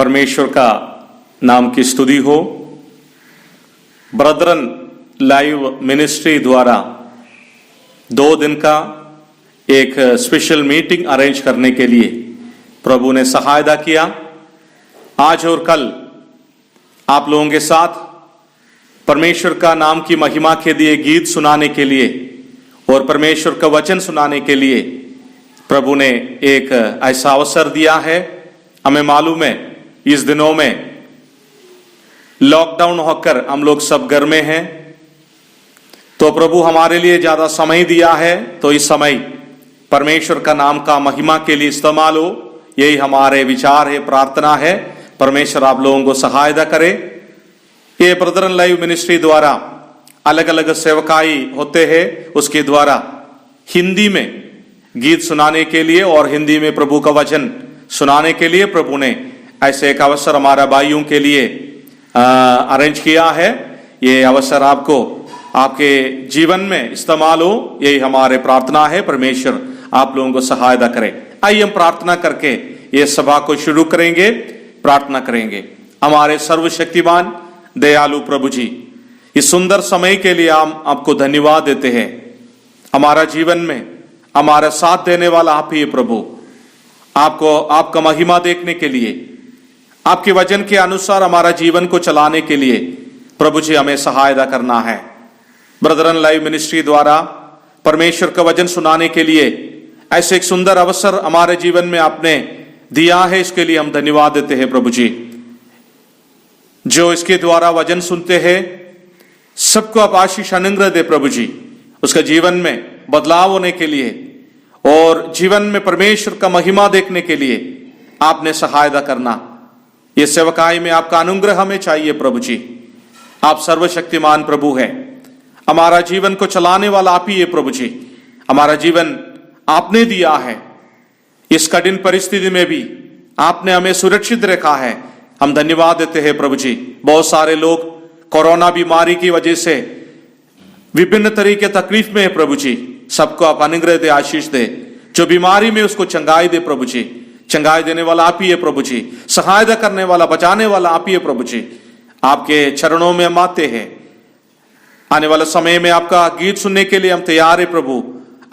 परमेश्वर का नाम की स्तुति हो। ब्रदरन लाइव मिनिस्ट्री द्वारा 2 दिन का एक स्पेशल मीटिंग अरेंज करने के लिए प्रभु ने सहायता किया। आज और कल आप लोगों के साथ परमेश्वर का नाम की महिमा के लिए गीत सुनाने के लिए और परमेश्वर का वचन सुनाने के लिए प्रभु ने एक ऐसा अवसर दिया है। हमें मालूम है इस दिनों में लॉकडाउन होकर हम लोग सब घर में हैं, तो प्रभु हमारे लिए ज्यादा समय दिया है, तो इस समय परमेश्वर का नाम का महिमा के लिए इस्तेमाल हो, यही हमारे विचार है, प्रार्थना है। परमेश्वर आप लोगों को सहायता करे। ये ब्रदरन लाइव मिनिस्ट्री द्वारा अलग अलग सेवकाई होते हैं, उसके द्वारा हिंदी में गीत सुनाने के लिए और हिंदी में प्रभु का वचन सुनाने के लिए प्रभु ने ऐसे एक अवसर हमारा भाइयों के लिए अरेंज किया है। ये अवसर आपको आपके जीवन में इस्तेमाल हो, यही हमारे प्रार्थना है। परमेश्वर आप लोगों को सहायता करे। आइए हम प्रार्थना करके ये सभा को शुरू करेंगे, प्रार्थना करेंगे। हमारे सर्वशक्तिमान दयालु प्रभु जी, इस सुंदर समय के लिए हम आपको धन्यवाद देते हैं। हमारा जीवन में हमारा साथ देने वाला आप ही है प्रभु। आपको आपका महिमा देखने के लिए, आपके वचन के अनुसार हमारा जीवन को चलाने के लिए प्रभु जी हमें सहायता करना है। ब्रदरन लाइव मिनिस्ट्री द्वारा परमेश्वर का वचन सुनाने के लिए ऐसे एक सुंदर अवसर हमारे जीवन में आपने दिया है, इसके लिए हम धन्यवाद देते हैं प्रभु जी। जो इसके द्वारा वचन सुनते हैं सबको आप आशीष अनुग्रह दे प्रभु जी, उसका जीवन में बदलाव होने के लिए और जीवन में परमेश्वर का महिमा देखने के लिए आपने सहायता करना। ये सेवकाई में आपका अनुग्रह हमें चाहिए प्रभु जी। आप सर्वशक्तिमान प्रभु हैं, हमारा जीवन को चलाने वाला आप ही है प्रभु जी। हमारा जीवन आपने दिया है, इस कठिन परिस्थिति में भी आपने हमें सुरक्षित रखा है। हम धन्यवाद देते हैं प्रभु जी। बहुत सारे लोग कोरोना बीमारी की वजह से विभिन्न तरीके तकलीफ में है प्रभु जी, सबको आप अनुग्रह दे, आशीष दे। जो बीमारी में उसको चंगाई दे प्रभु जी। चंगाई देने वाला आप ही है प्रभु जी, सहायता करने वाला, बचाने वाला आप ही है प्रभु जी। आपके चरणों में हम आते हैं। आने वाले समय में आपका गीत सुनने के लिए हम तैयार है प्रभु।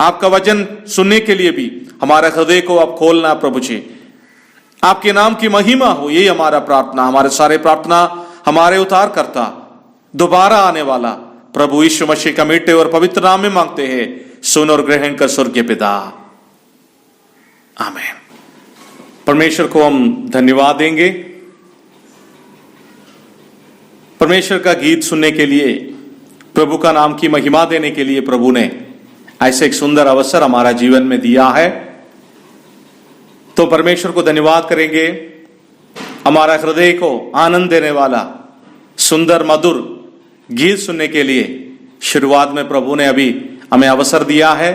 आपका वचन सुनने के लिए भी हमारे हृदय को आप खोलना प्रभु जी। आपके नाम की महिमा हो, यही हमारा प्रार्थना। हमारे सारे प्रार्थना हमारे उद्धार करता, दोबारा आने वाला प्रभु यीशु मसीह का मीठे और पवित्र नाम में मांगते हैं, सुन और ग्रहण कर स्वर्गीय पिता, आमीन। परमेश्वर को हम धन्यवाद देंगे। परमेश्वर का गीत सुनने के लिए, प्रभु का नाम की महिमा देने के लिए प्रभु ने ऐसे एक सुंदर अवसर हमारा जीवन में दिया है, तो परमेश्वर को धन्यवाद करेंगे। हमारा हृदय को आनंद देने वाला सुंदर मधुर गीत सुनने के लिए शुरुआत में प्रभु ने अभी हमें अवसर दिया है,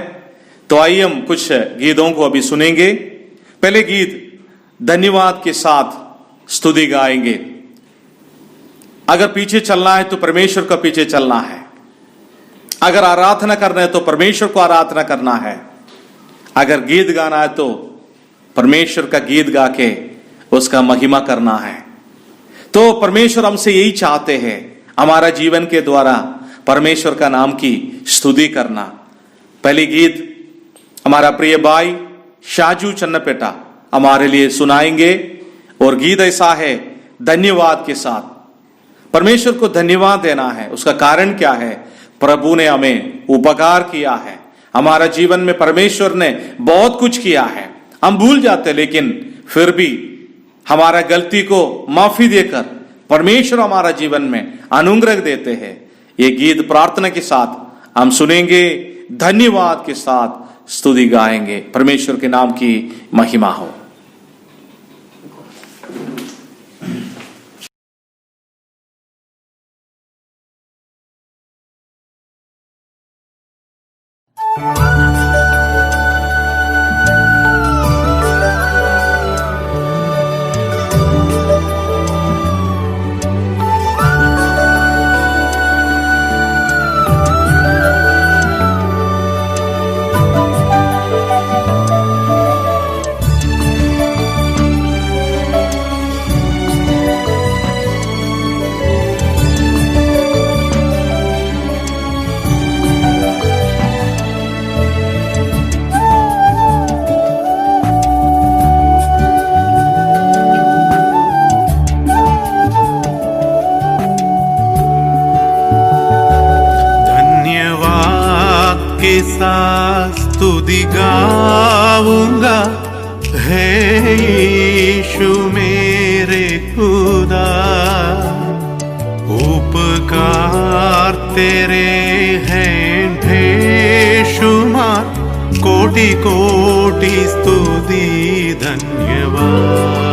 तो आइए हम कुछ गीतों को अभी सुनेंगे। पहले गीत धन्यवाद के साथ स्तुति गाएंगे। अगर पीछे चलना है तो परमेश्वर का पीछे चलना है, अगर आराधना करना है तो परमेश्वर को आराधना करना है, अगर गीत गाना है तो परमेश्वर का गीत गा के उसका महिमा करना है। तो परमेश्वर हमसे यही चाहते हैं, हमारा जीवन के द्वारा परमेश्वर का नाम की स्तुति करना। पहली गीत हमारा प्रिय भाई शाजू चन्नपेटा हमारे लिए सुनाएंगे और गीत ऐसा है, धन्यवाद के साथ। परमेश्वर को धन्यवाद देना है। उसका कारण क्या है? प्रभु ने हमें उपकार किया है, हमारा जीवन में परमेश्वर ने बहुत कुछ किया है। हम भूल जाते, लेकिन फिर भी हमारा गलती को माफी देकर परमेश्वर हमारा जीवन में अनुग्रह देते हैं। ये गीत प्रार्थना के साथ हम सुनेंगे, धन्यवाद के साथ स्तुति गाएंगे। परमेश्वर के नाम की महिमा हो। साथ स्तुति गाऊंगा, है यीशु मेरे खुदा। उपकार तेरे हैं बेशुमार, कोटि कोटि स्तुति धन्यवाद।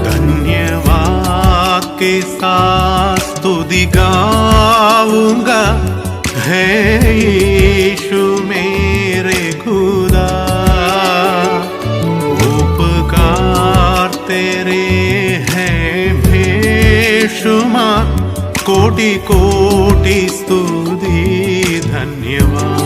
धन्यवाद के साथ स्तुति गाऊंगा, है यीशु मेरे खुदा। उपकार तेरे हैं बेशुमार, कोटि कोटि स्तुति धन्यवाद।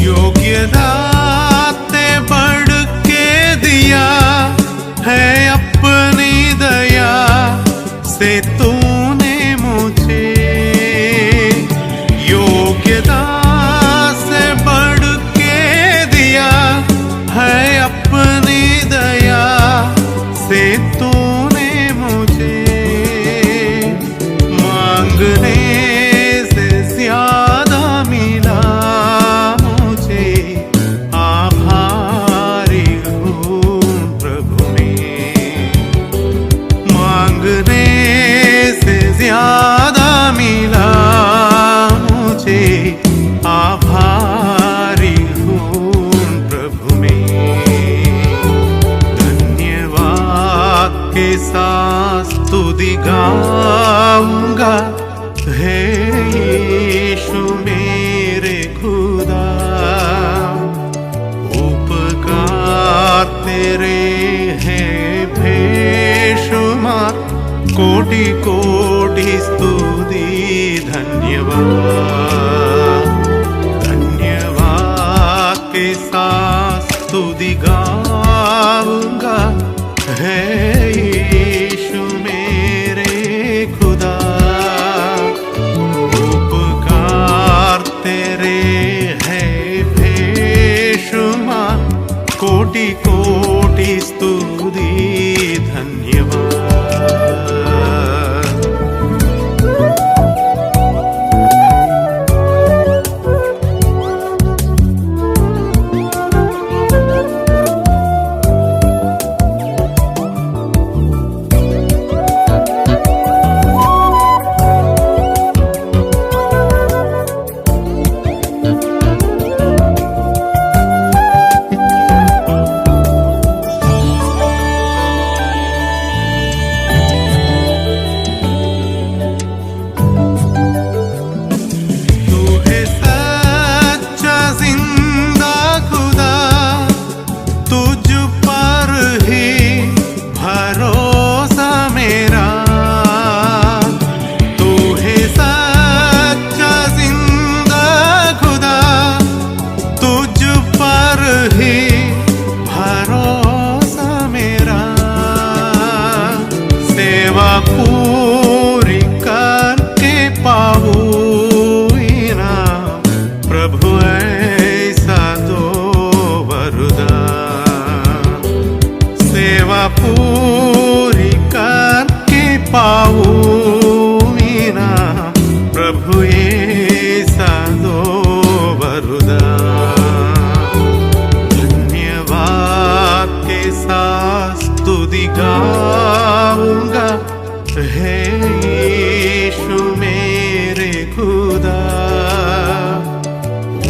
योग्यता बढ़ के दिया है अपनी दया से तूने मुझे। योग्यता से बढ़ के दिया है अपनी दया से तूने मुझे। मांगने से ज्यादा मिला, ज्यादा मिला मुझे। आभारी हूँ प्रभु में। धन्यवाद के साथ स्तुति गाऊंगा, है यीशु मेरे खुदा। उपकार तेरे हैं बेशुमार, कोटि कोटि स्तुति धन्यवाद। धन्यवाद के साथ स्तुति गाऊंगा, है यीशु मेरे खुदा। उपकार तेरे हैं बेशुमार, कोटि कोटि स्तुति धन्यवाद। पूरी करके पाऊं इनाम, प्रभु ऐसा दो वरदान। सेवा पूरी करके पाऊं इनाम, प्रभु ऐसा दो वरदान। धन्यवाद के साथ स्तुति गाऊंगा, है यीशु मेरे खुदा।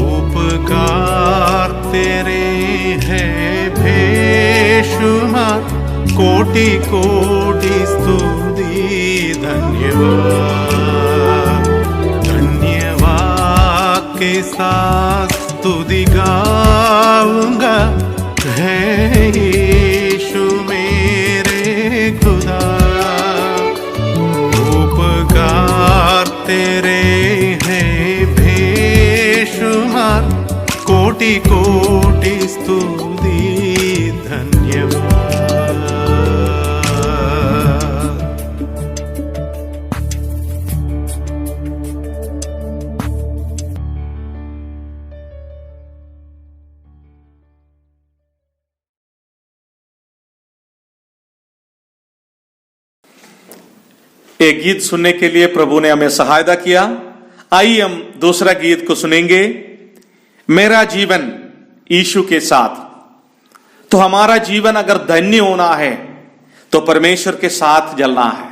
उपकार तेरे हैं बेशुमार, कोटि कोटि स्तुति धन्यवाद। धन्यवाद के साथ स्तुति गाऊंगा, है यीशु मेरे खुदा। तेरे हैं बेशुमार, कोटि कोटि स्तुति धन्यवाद। एक गीत सुनने के लिए प्रभु ने हमें सहायता किया। आइए हम दूसरा गीत को सुनेंगे, मेरा जीवन यीशु के साथ। तो हमारा जीवन अगर धन्य होना है तो परमेश्वर के साथ चलना है।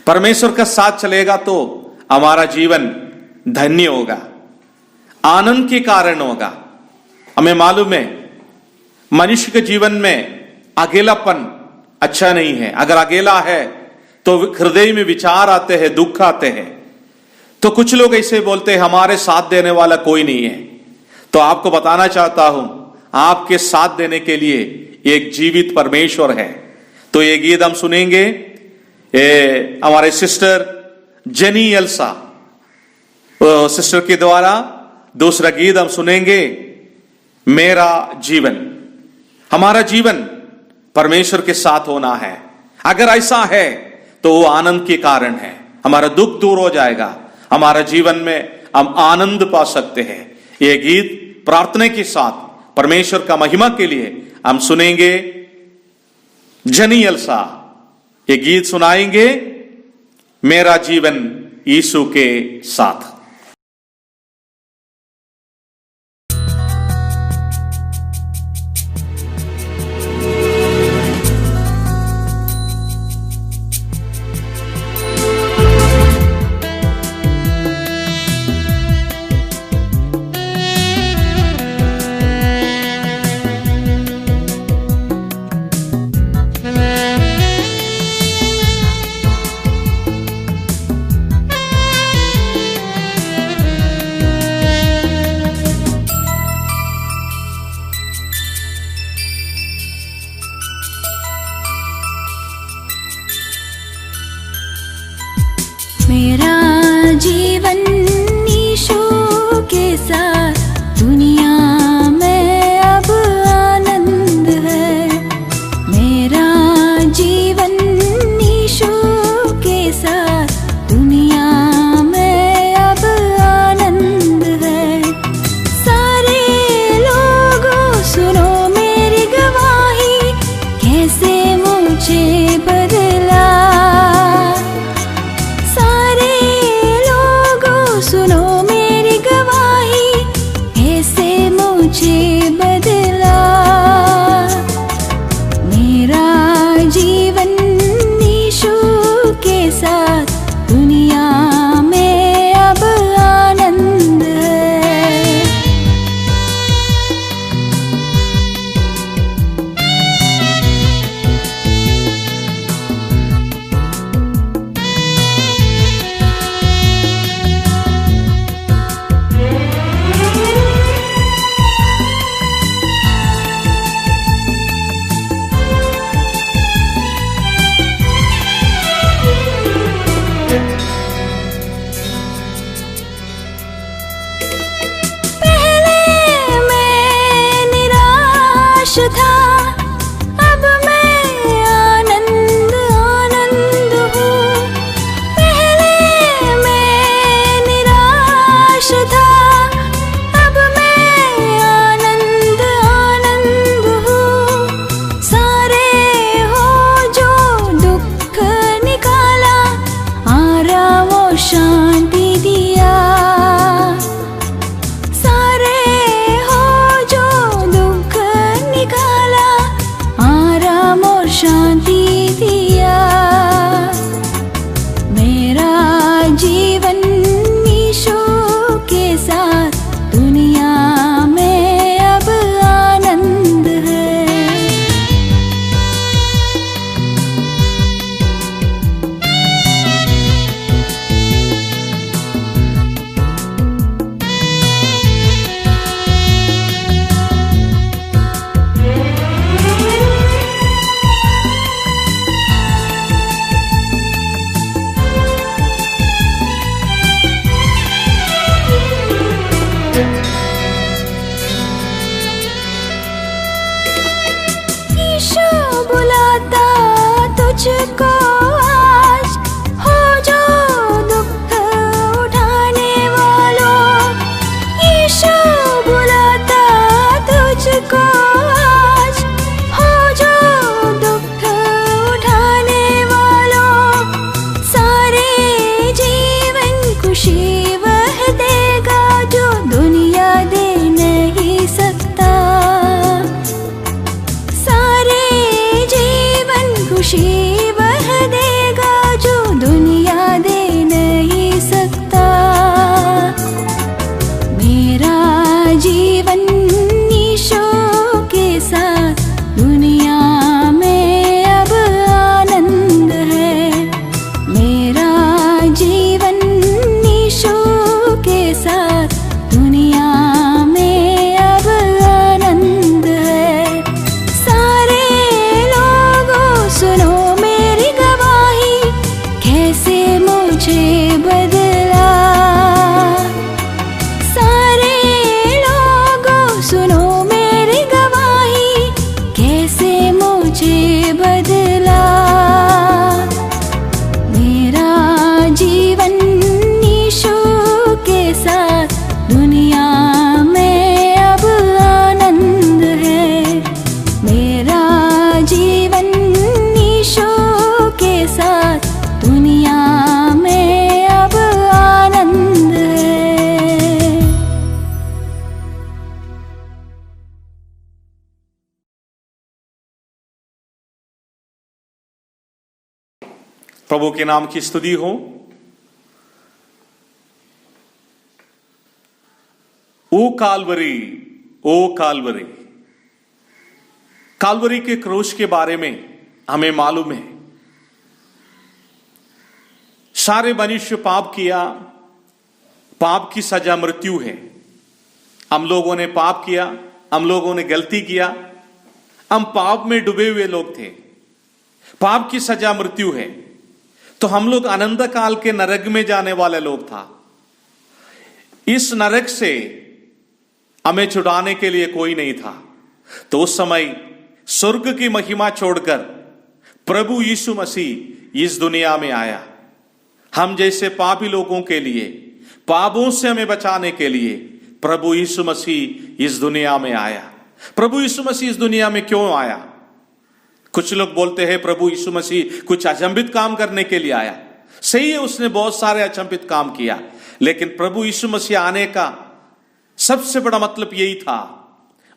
परमेश्वर का साथ चलेगा तो हमारा जीवन धन्य होगा, आनंद के कारण होगा। हमें मालूम है मनुष्य के जीवन में अकेलापन अच्छा नहीं है। अगर अकेला है तो हृदय में विचार आते हैं, दुख आते हैं। तो कुछ लोग ऐसे बोलते हैं हमारे साथ देने वाला कोई नहीं है। तो आपको बताना चाहता हूं आपके साथ देने के लिए एक जीवित परमेश्वर है। तो ये गीत हम सुनेंगे हमारे सिस्टर जेनी एल्सा सिस्टर के द्वारा। दूसरा गीत हम सुनेंगे, मेरा जीवन। हमारा जीवन परमेश्वर के साथ होना है। अगर ऐसा है तो वो आनंद के कारण है। हमारा दुख दूर हो जाएगा, हमारा जीवन में हम आनंद पा सकते हैं। यह गीत प्रार्थना के साथ परमेश्वर का महिमा के लिए हम सुनेंगे। जेनी एल्सा ये गीत सुनाएंगे, मेरा जीवन यीशु के साथ। प्रभु के नाम की स्तुति हो। ओ काल्वरी, ओ काल्वरी, काल्वरी के क्रूस के बारे में हमें मालूम है, सारे मनुष्य पाप किया, पाप की सजा मृत्यु है। हम लोगों ने पाप किया, हम लोगों ने गलती किया, हम पाप में डूबे हुए लोग थे, पाप की सजा मृत्यु है। तो हम लोग अनंत काल के नरक में जाने वाले लोग था। इस नरक से हमें छुड़ाने के लिए कोई नहीं था। तो उस समय स्वर्ग की महिमा छोड़कर प्रभु यीशु मसीह इस दुनिया में आया, हम जैसे पापी लोगों के लिए, पापों से हमें बचाने के लिए प्रभु यीशु मसीह इस दुनिया में आया। प्रभु यीशु मसीह इस दुनिया में क्यों आया? कुछ लोग बोलते हैं प्रभु यीशु मसीह कुछ अचंभित काम करने के लिए आया। सही है, उसने बहुत सारे अचंभित काम किया, लेकिन प्रभु यीशु मसीह आने का सबसे बड़ा मतलब यही था,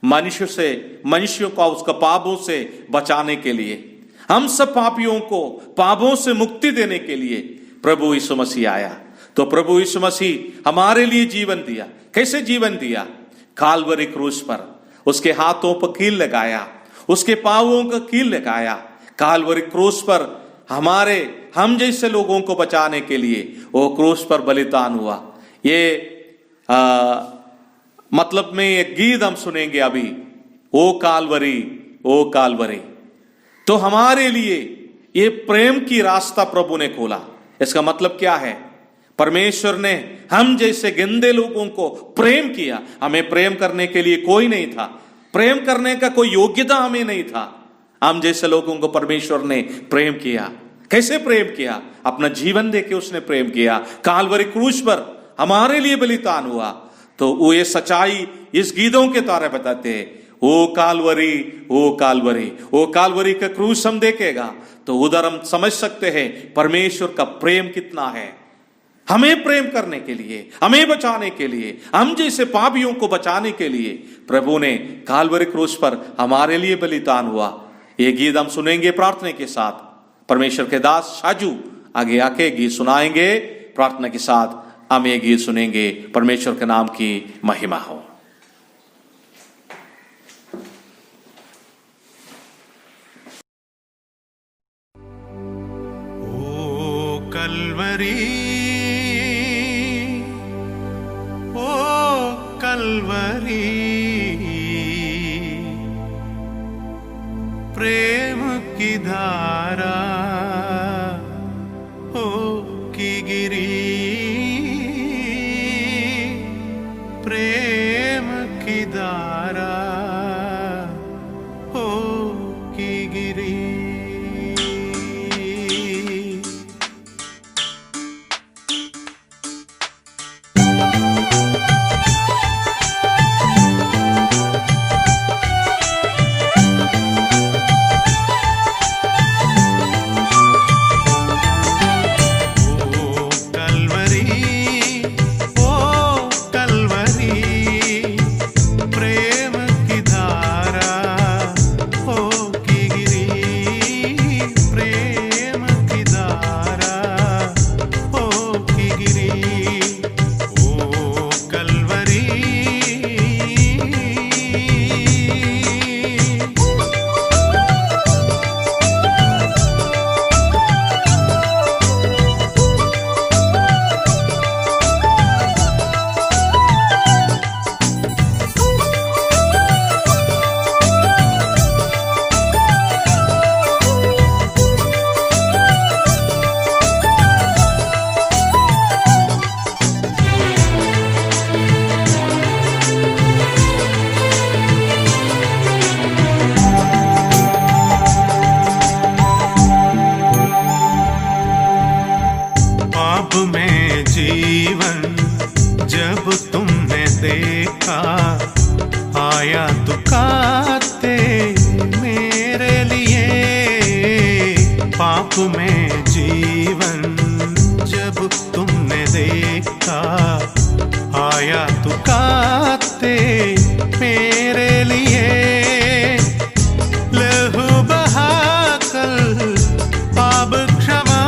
मनुष्यों को उसका पापों से बचाने के लिए, हम सब पापियों को पापों से मुक्ति देने के लिए प्रभु यीशु मसीह आया। तो प्रभु यीशु मसीह हमारे लिए जीवन दिया। कैसे जीवन दिया? काल्वरी क्रूस पर उसके हाथों पर कील लगाया, उसके पांवों का कील लगाया। काल्वरी क्रूस पर हम जैसे लोगों को बचाने के लिए वो क्रूस पर बलिदान हुआ। ये मतलब में एक गीत हम सुनेंगे अभी, ओ काल्वरी, ओ काल्वरी। तो हमारे लिए ये प्रेम की रास्ता प्रभु ने खोला। इसका मतलब क्या है? परमेश्वर ने हम जैसे गंदे लोगों को प्रेम किया। हमें प्रेम करने के लिए कोई नहीं था, प्रेम करने का कोई योग्यता हमें नहीं था। हम जैसे लोगों को परमेश्वर ने प्रेम किया। कैसे प्रेम किया? अपना जीवन देके उसने प्रेम किया। काल्वरी क्रूस पर हमारे लिए बलिदान हुआ। तो वो ये सच्चाई इस गीतों के द्वारा बताते हैं, ओ काल्वरी, ओ काल्वरी। ओ काल्वरी का क्रूस हम देखेगा तो उधर हम समझ सकते हैं परमेश्वर का प्रेम कितना है। हमें प्रेम करने के लिए, हमें बचाने के लिए, हम जैसे पापियों को बचाने के लिए प्रभु ने काल्वरी क्रूस पर हमारे लिए बलिदान हुआ। ये गीत हम सुनेंगे प्रार्थना के साथ। परमेश्वर के दास शाजू आगे आके गीत सुनाएंगे। प्रार्थना के साथ हम ये गीत सुनेंगे। परमेश्वर के नाम की महिमा हो। ओ कल्वरी, ओ कल्वरी, प्रेम की धारा हो की गिरी, प्रेम की धारा हो की गिरी। आया तू काते मेरे लिए, पाप में जीवन जब तुमने देखा, आया तू काते मेरे लिए, लहू बहाकर पाप क्षमा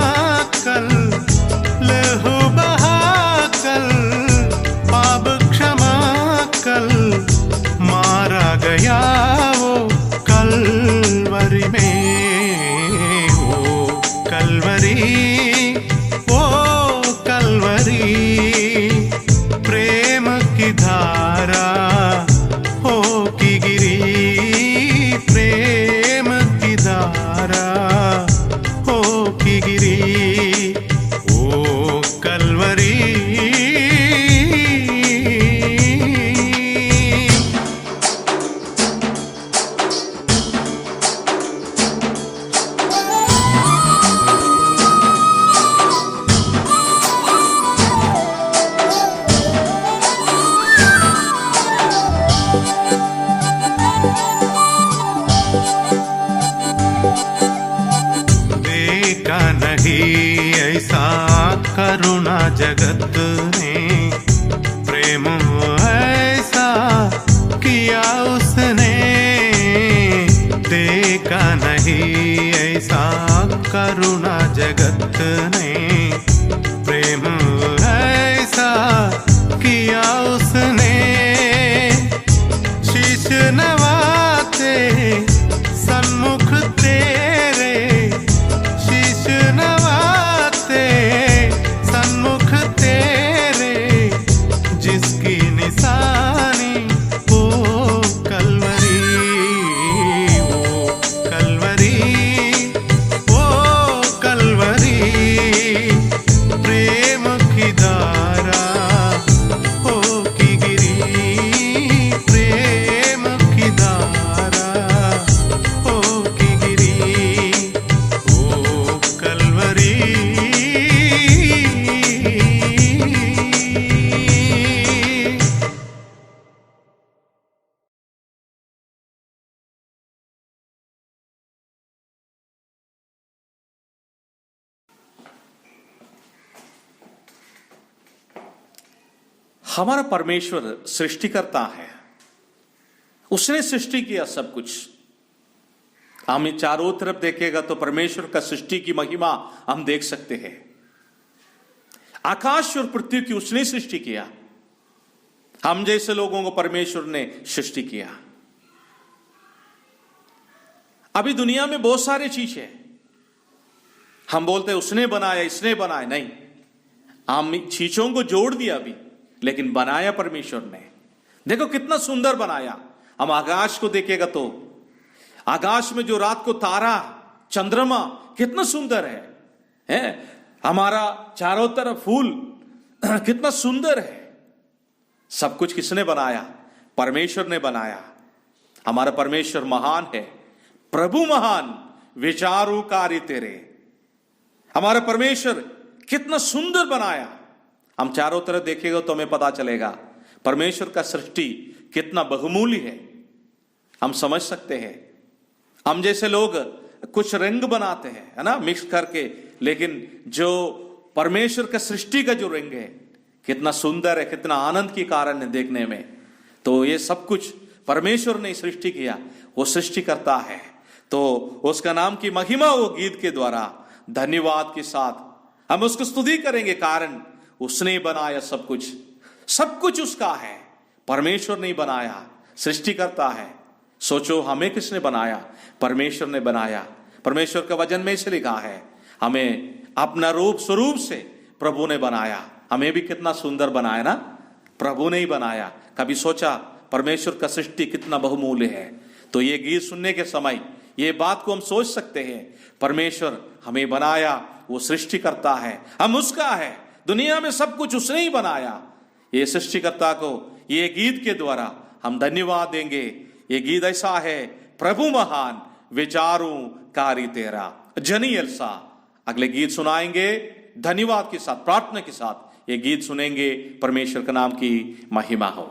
जगत ने, प्रेम ऐसा किया उसने, देखा नहीं ऐसा करुणा जगत ने, प्रेम ऐसा किया उसने। शीश नवाते सन्मुख तेरे, शीश नवाते सन्मुख तेरे, जिसकी निशानी वो कलवरी, वो कलवरी, वो कलवरी, प्रेम की धारा हो की गिरी, प्रेम की धारा हो की गिरी, वो कलवरी। हमारा परमेश्वर सृष्टिकर्ता है, उसने सृष्टि किया सब कुछ। हम चारों तरफ देखेगा तो परमेश्वर का सृष्टि की महिमा हम देख सकते हैं। आकाश और पृथ्वी की उसने सृष्टि किया, हम जैसे लोगों को परमेश्वर ने सृष्टि किया। अभी दुनिया में बहुत सारी चीजें हम बोलते हैं उसने बनाया, इसने बनाया, नहीं, हम चीजों को जोड़ दिया अभी, लेकिन बनाया परमेश्वर ने। देखो कितना सुंदर बनाया। हम आकाश को देखेगा तो आकाश में जो रात को तारा चंद्रमा कितना सुंदर है? हमारा चारों तरफ फूल कितना सुंदर है। सब कुछ किसने बनाया? परमेश्वर ने बनाया। हमारा परमेश्वर महान है, प्रभु महान, विचारू कार्य तेरे। हमारा परमेश्वर कितना सुंदर बनाया। हम चारों तरफ देखेगा तो हमें पता चलेगा परमेश्वर का सृष्टि कितना बहुमूल्य है। हम समझ सकते हैं। हम जैसे लोग कुछ रंग बनाते हैं, है ना, मिक्स करके, लेकिन जो परमेश्वर का सृष्टि का जो रंग है कितना सुंदर है, कितना आनंद की कारण है देखने में। तो ये सब कुछ परमेश्वर ने सृष्टि किया, वो सृष्टि करता है। तो उसका नाम की महिमा वो गीत के द्वारा धन्यवाद के साथ हम उसको स्तुति करेंगे, कारण उसने बनाया सब कुछ। सब कुछ उसका है, परमेश्वर ने बनाया, सृष्टि करता है। सोचो हमें किसने बनाया? परमेश्वर ने बनाया। परमेश्वर का वचन में इसे लिखा है हमें अपना रूप स्वरूप से प्रभु ने बनाया। हमें भी कितना सुंदर बनाया ना, प्रभु ने ही बनाया। कभी सोचा परमेश्वर का सृष्टि कितना बहुमूल्य है? तो ये गीत सुनने के समय ये बात को हम सोच सकते हैं, परमेश्वर हमें बनाया, वो सृष्टि करता है, हम उसका है। दुनिया में सब कुछ उसने ही बनाया। ये सृष्टिकर्ता को ये गीत के द्वारा हम धन्यवाद देंगे। ये गीत ऐसा है, प्रभु महान, विचारू कार्य तेरा। जनी एल्सा अगले गीत सुनाएंगे धन्यवाद के साथ, प्रार्थना के साथ ये गीत सुनेंगे। परमेश्वर के नाम की महिमा हो।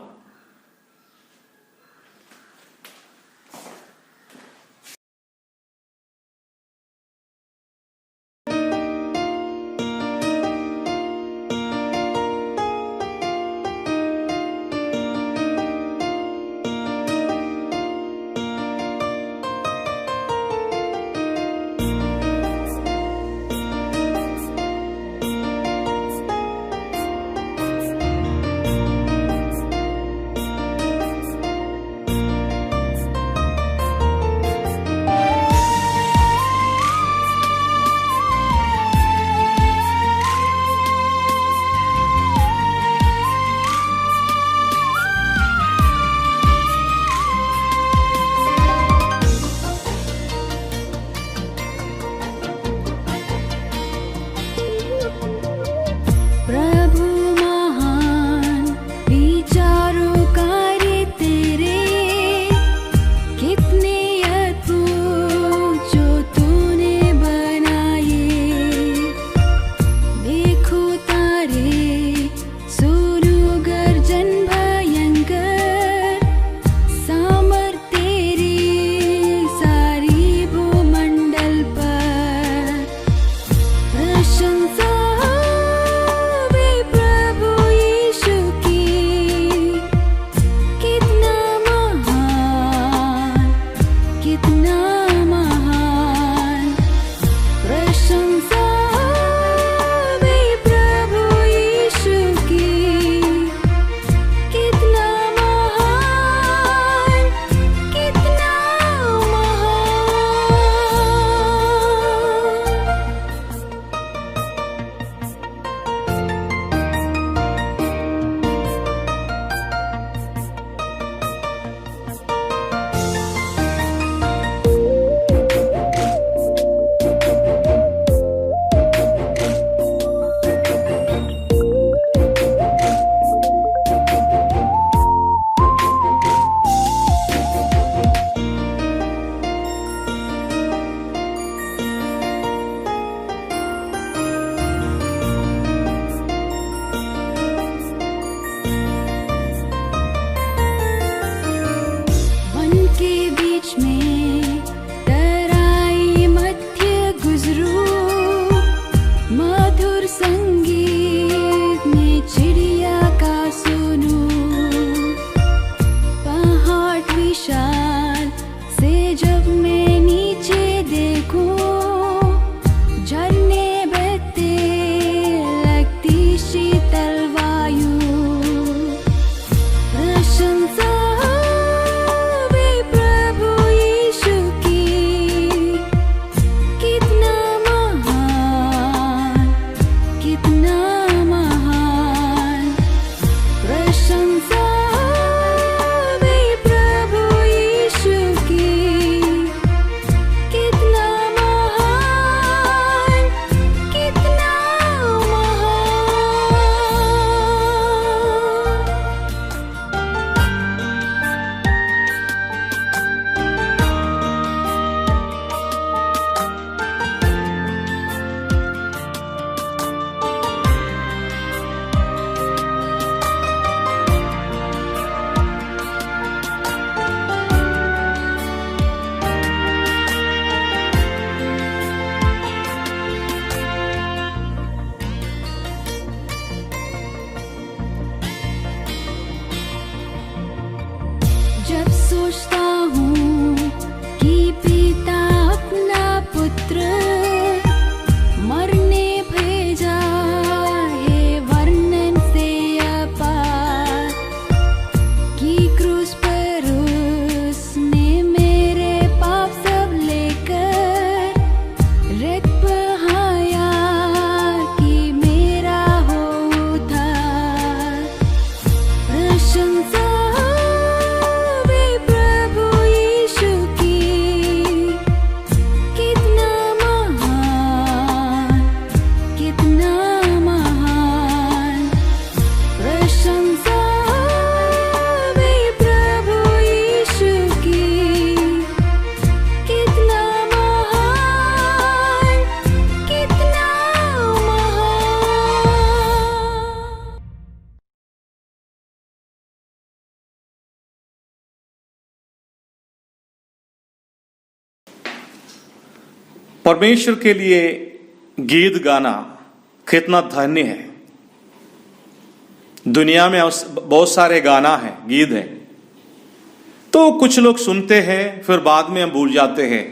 सोचता हूँ कि पिता अपना पुत्र मरने भेजा, ये वर्णन से अपार कि क्रूस पर उसने मेरे पाप सब लेकर रक्त बहाया कि मेरा हो उद्धार। प्रशंसा वे प्रभु यीशु की, कितना महान, कितना महान। प्रशंसा वे प्रभु यीशु की, कितना महान, कितना महान। परमेश्वर के लिए गीत गाना कितना धन्य है। दुनिया में बहुत सारे गाना है, गीत है, तो कुछ लोग सुनते हैं फिर बाद में हम भूल जाते हैं।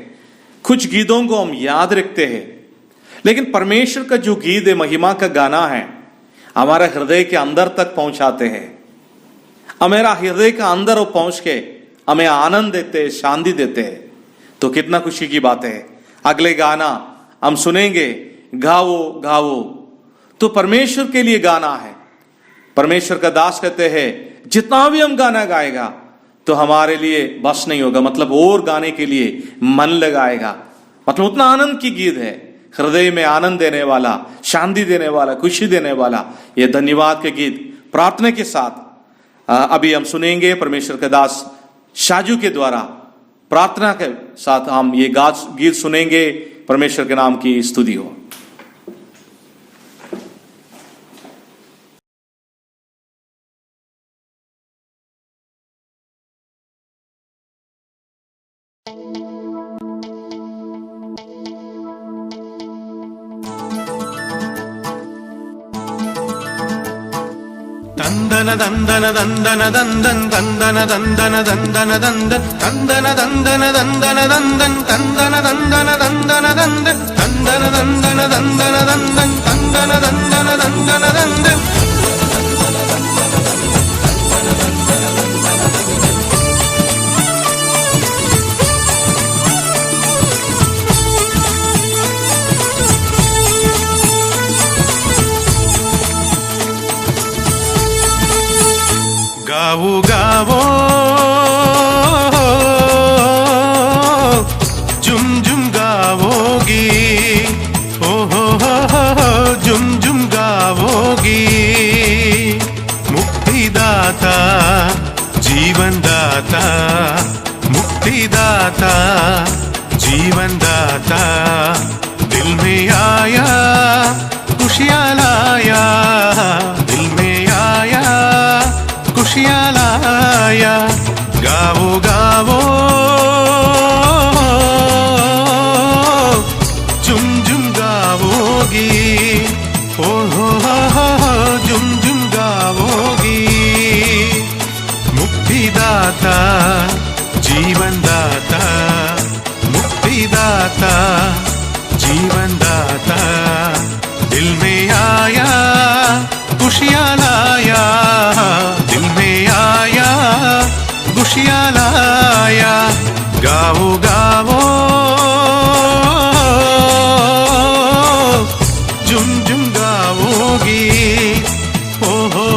कुछ गीतों को हम याद रखते हैं, लेकिन परमेश्वर का जो गीत है, महिमा का गाना है, हमारे हृदय के अंदर तक पहुंचाते हैं। हमारा हृदय का अंदर वो पहुंच के हमें आनंद देते हैं, शांति देते हैं। तो कितना खुशी की बात है। अगले गाना हम सुनेंगे, गाओ गाओ, तो परमेश्वर के लिए गाना है। परमेश्वर का दास कहते हैं जितना भी हम गाना गाएगा तो हमारे लिए बस नहीं होगा, मतलब और गाने के लिए मन लगाएगा। मतलब उतना आनंद की गीत है, हृदय में आनंद देने वाला, शांति देने वाला, खुशी देने वाला। ये धन्यवाद के गीत प्रार्थना के साथ अभी हम सुनेंगे। परमेश्वर के दास शाजू के द्वारा प्रार्थना के साथ हम ये गीत सुनेंगे। परमेश्वर के नाम की स्तुति हो। தந்தன தந்தன தந்தன தந்தன் தந்தன தந்தன தந்தன தந்தன் தந்தன தந்தன தந்தன தந்தன் தந்தன தந்தன தந்தன தந்தன் தந்தன தந்தன தந்தன தந்தன் தந்தன தந்தன தந்தன தந்தன் गाओ गाओ जुम जुम गाओगी, ओ हो जुम जुम गाओगी। मुक्तिदाता जीवन दाता, मुक्तिदाता जीवन दाता, दिल में आया खुशियाँ लाया, दिल में आया खुशियाँ लाया। गाओ गाओ जुम जुम गाओगी, ओ हो जुम जुम गाओगी। मुक्तिदाता जीवन दाता, मुक्तिदाता जीवन दाता, दिल में आया खुशियाँ लाया, दिल में आया खुशियाँ लाया। गाओ गाओ जुम जुम गाओगी, ओ हो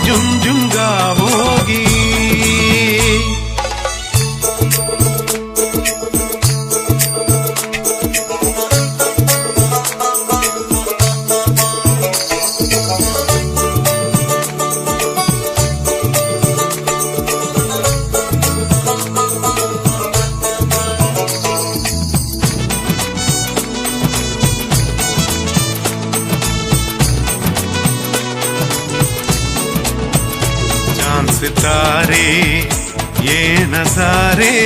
जुम जुम गाओगी। सितारे ये नजारे,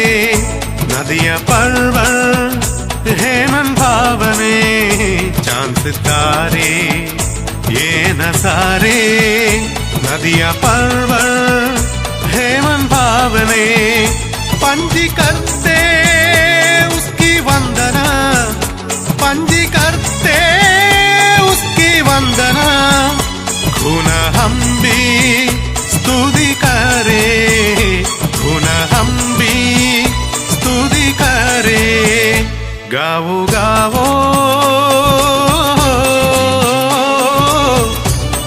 नदियाँ पर्वत है मन भावने। चांद सितारे ये नजारे, नदियाँ पर्वत है मन संभावने पंजी करते उसकी वंदना, पंजी करते उसकी वंदना। खून हम भी स्तुति करे, खून हम भी स्तुति करे। गाओ गाओ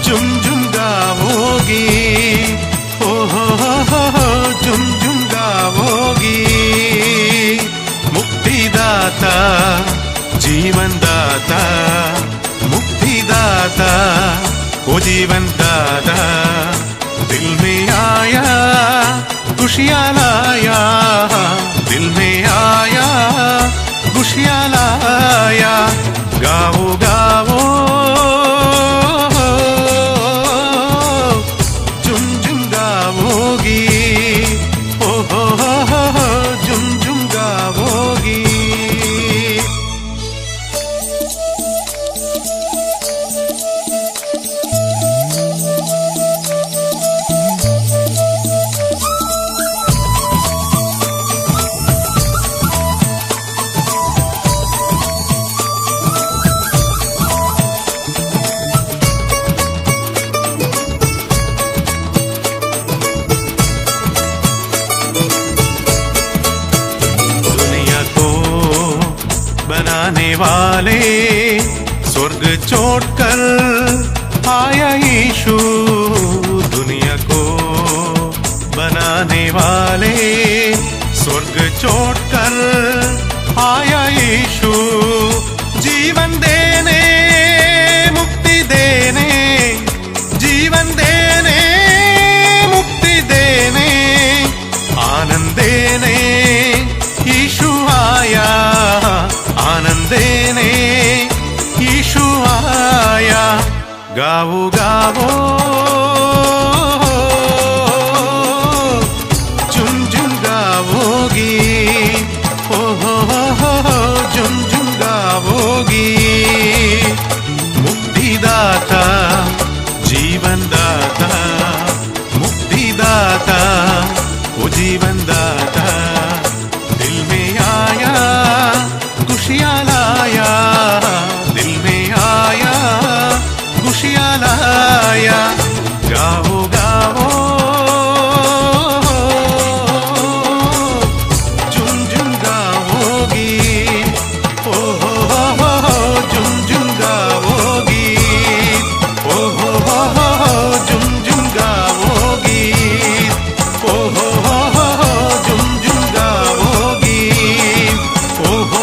झुम झुम गाओगी, ओ हो झुम झुम गाओगी। मुक्तिदाता जीवन दाता, मुक्तिदाता वो जीवन दाता। दिल में आया खुशियाँ लाया, दिल में आया खुशियाँ लाया। गाओ गाओ झुम झुम गाओगी, ओ हो झुम झुम गाओगी। बनाने वाले स्वर्ग छोड़कर आया यीशु, दुनिया को बनाने वाले स्वर्ग छोड़कर आया यीशु। जीवन देने मुक्ति देने, जीवन देने मुक्ति देने, आनंद देने यीशु आया, आनंद देने यीशु आया। गाओ गाओ झुम झुम गाओगी, ओ हो झुम झुम गाओगी। मुक्तिदाता जीवन दाता, मुक्तिदाता वो जीवन दाता। दिल में आया खुशियाँ लाया, दिल में आया खुशियाँ लाया। गाओ गाओ झुम झुम गाओगी, ओ हो झुम झुम गाओगी, ओ हो झुम झुम गाओगी, ओ हो झुम झुम गाओगी, ओ हो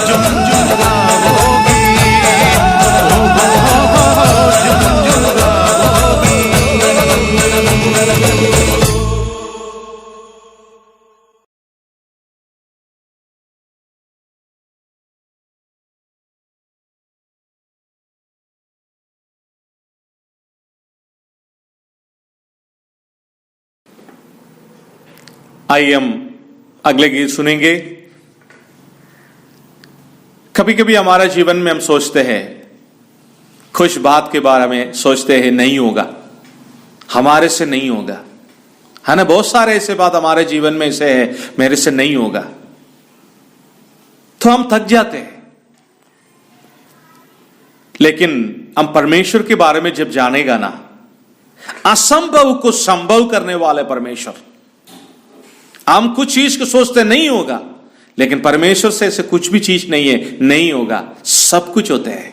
झुम झुम गाओगी, ओ हो झुम झुम गाओगी। आइए हम अगले गीत सुनेंगे। कभी कभी हमारे जीवन में हम सोचते हैं, खुश बात के बारे में सोचते हैं नहीं होगा, हमारे से नहीं होगा, है ना। बहुत सारे ऐसे बात हमारे जीवन में ऐसे है मेरे से नहीं होगा, तो हम थक जाते हैं। लेकिन हम परमेश्वर के बारे में जब जानेगा ना, असंभव को संभव करने वाले परमेश्वर। हम कुछ चीज को सोचते नहीं होगा, लेकिन परमेश्वर से ऐसे कुछ भी चीज नहीं है, नहीं होगा, सब कुछ होते हैं।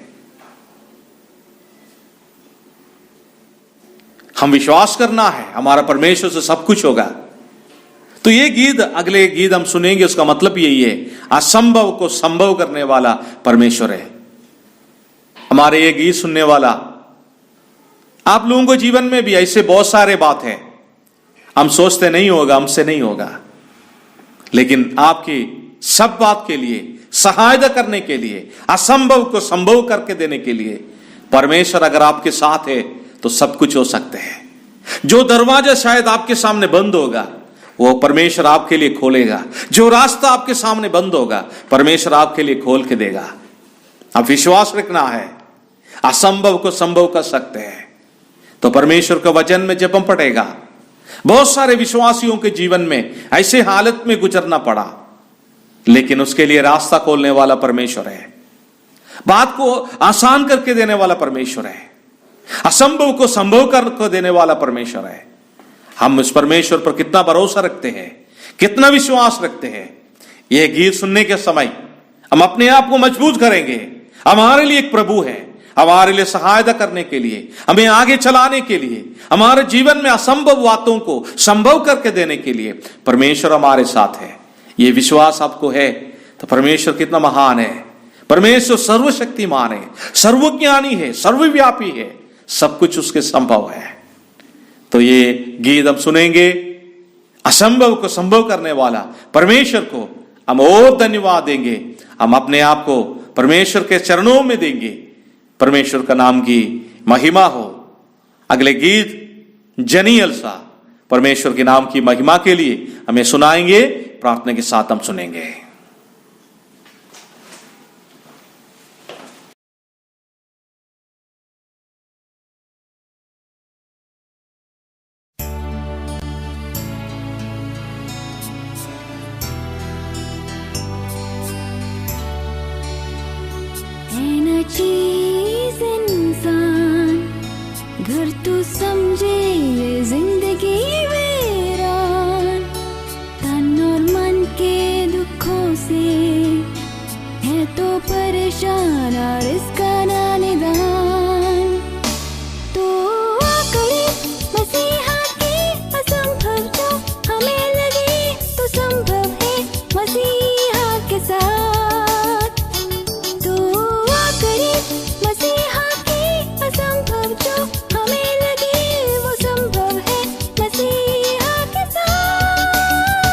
हम विश्वास करना है हमारा परमेश्वर से सब कुछ होगा। तो ये गीत, अगले गीत हम सुनेंगे, उसका मतलब यही है, असंभव को संभव करने वाला परमेश्वर है। हमारे ये गीत सुनने वाला आप लोगों को जीवन में भी ऐसे बहुत सारे बात है, हम सोचते नहीं होगा, हमसे नहीं होगा, लेकिन आपकी सब बात के लिए सहायता करने के लिए, असंभव को संभव करके देने के लिए परमेश्वर अगर आपके साथ है तो सब कुछ हो सकते हैं। जो दरवाजा शायद आपके सामने बंद होगा वो परमेश्वर आपके लिए खोलेगा, जो रास्ता आपके सामने बंद होगा परमेश्वर आपके लिए खोल के देगा। अब विश्वास रखना है, असंभव को संभव कर सकते हैं। तो परमेश्वर के वचन में जब हम पढ़ेगा, बहुत सारे विश्वासियों के जीवन में ऐसे हालत में गुजरना पड़ा, लेकिन उसके लिए रास्ता खोलने वाला परमेश्वर है, बात को आसान करके देने वाला परमेश्वर है, असंभव को संभव कर देने वाला परमेश्वर है। हम उस परमेश्वर पर कितना भरोसा रखते हैं, कितना विश्वास रखते हैं। यह गीत सुनने के समय हम अपने आप को मजबूत करेंगे। हमारे लिए एक प्रभु है, हमारे लिए सहायता करने के लिए, हमें आगे चलाने के लिए, हमारे जीवन में असंभव बातों को संभव करके देने के लिए परमेश्वर हमारे साथ है। यह विश्वास आपको है तो परमेश्वर कितना महान है। परमेश्वर सर्वशक्तिमान है, सर्वज्ञानी है, सर्वव्यापी है, सब कुछ उसके संभव है। तो ये गीत हम सुनेंगे, असंभव को संभव करने वाला परमेश्वर को हम और धन्यवाद देंगे। हम अपने आप को परमेश्वर के चरणों में देंगे। परमेश्वर का नाम की महिमा हो। अगले गीत जनी अलसा परमेश्वर के नाम की महिमा के लिए हमें सुनाएंगे। प्रार्थना के साथ हम सुनेंगे। चीज इंसान घर तो समझे ये जिंदगी वीरान, तन और मन के दुखों से है तो परेशान और इसका ना निदान। तो आकड़े मसीहा के असंभव जो हमें लगे तो संभव है मसीहा के साथ। मसीहा के असंभव जो हमें लगे वो संभव है मसीहा के साथ।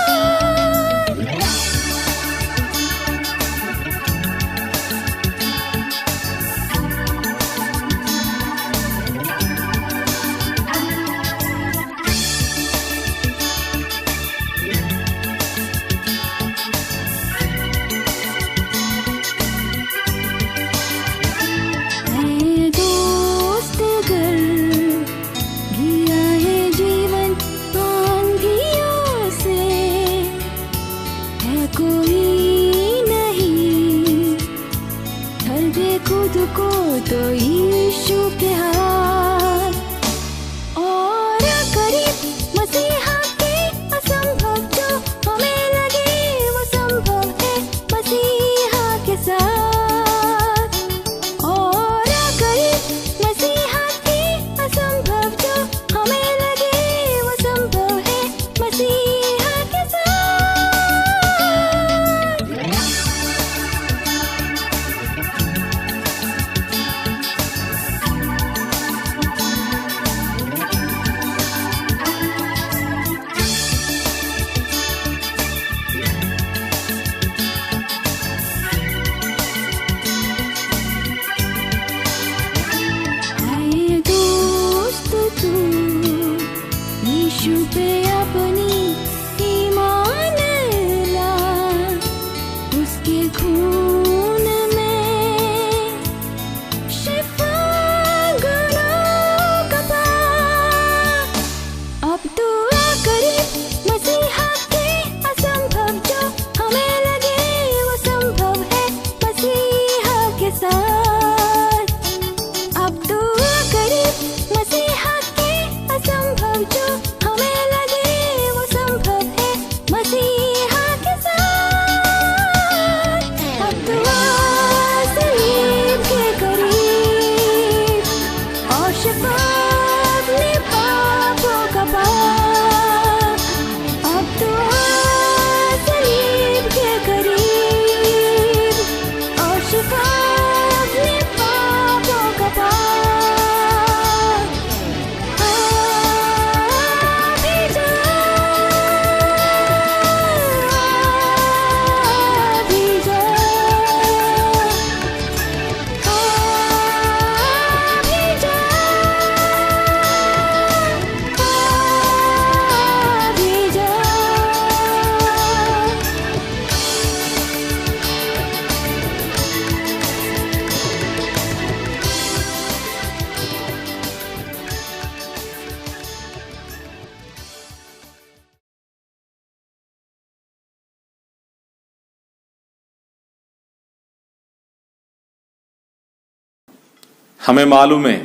हमें मालूम है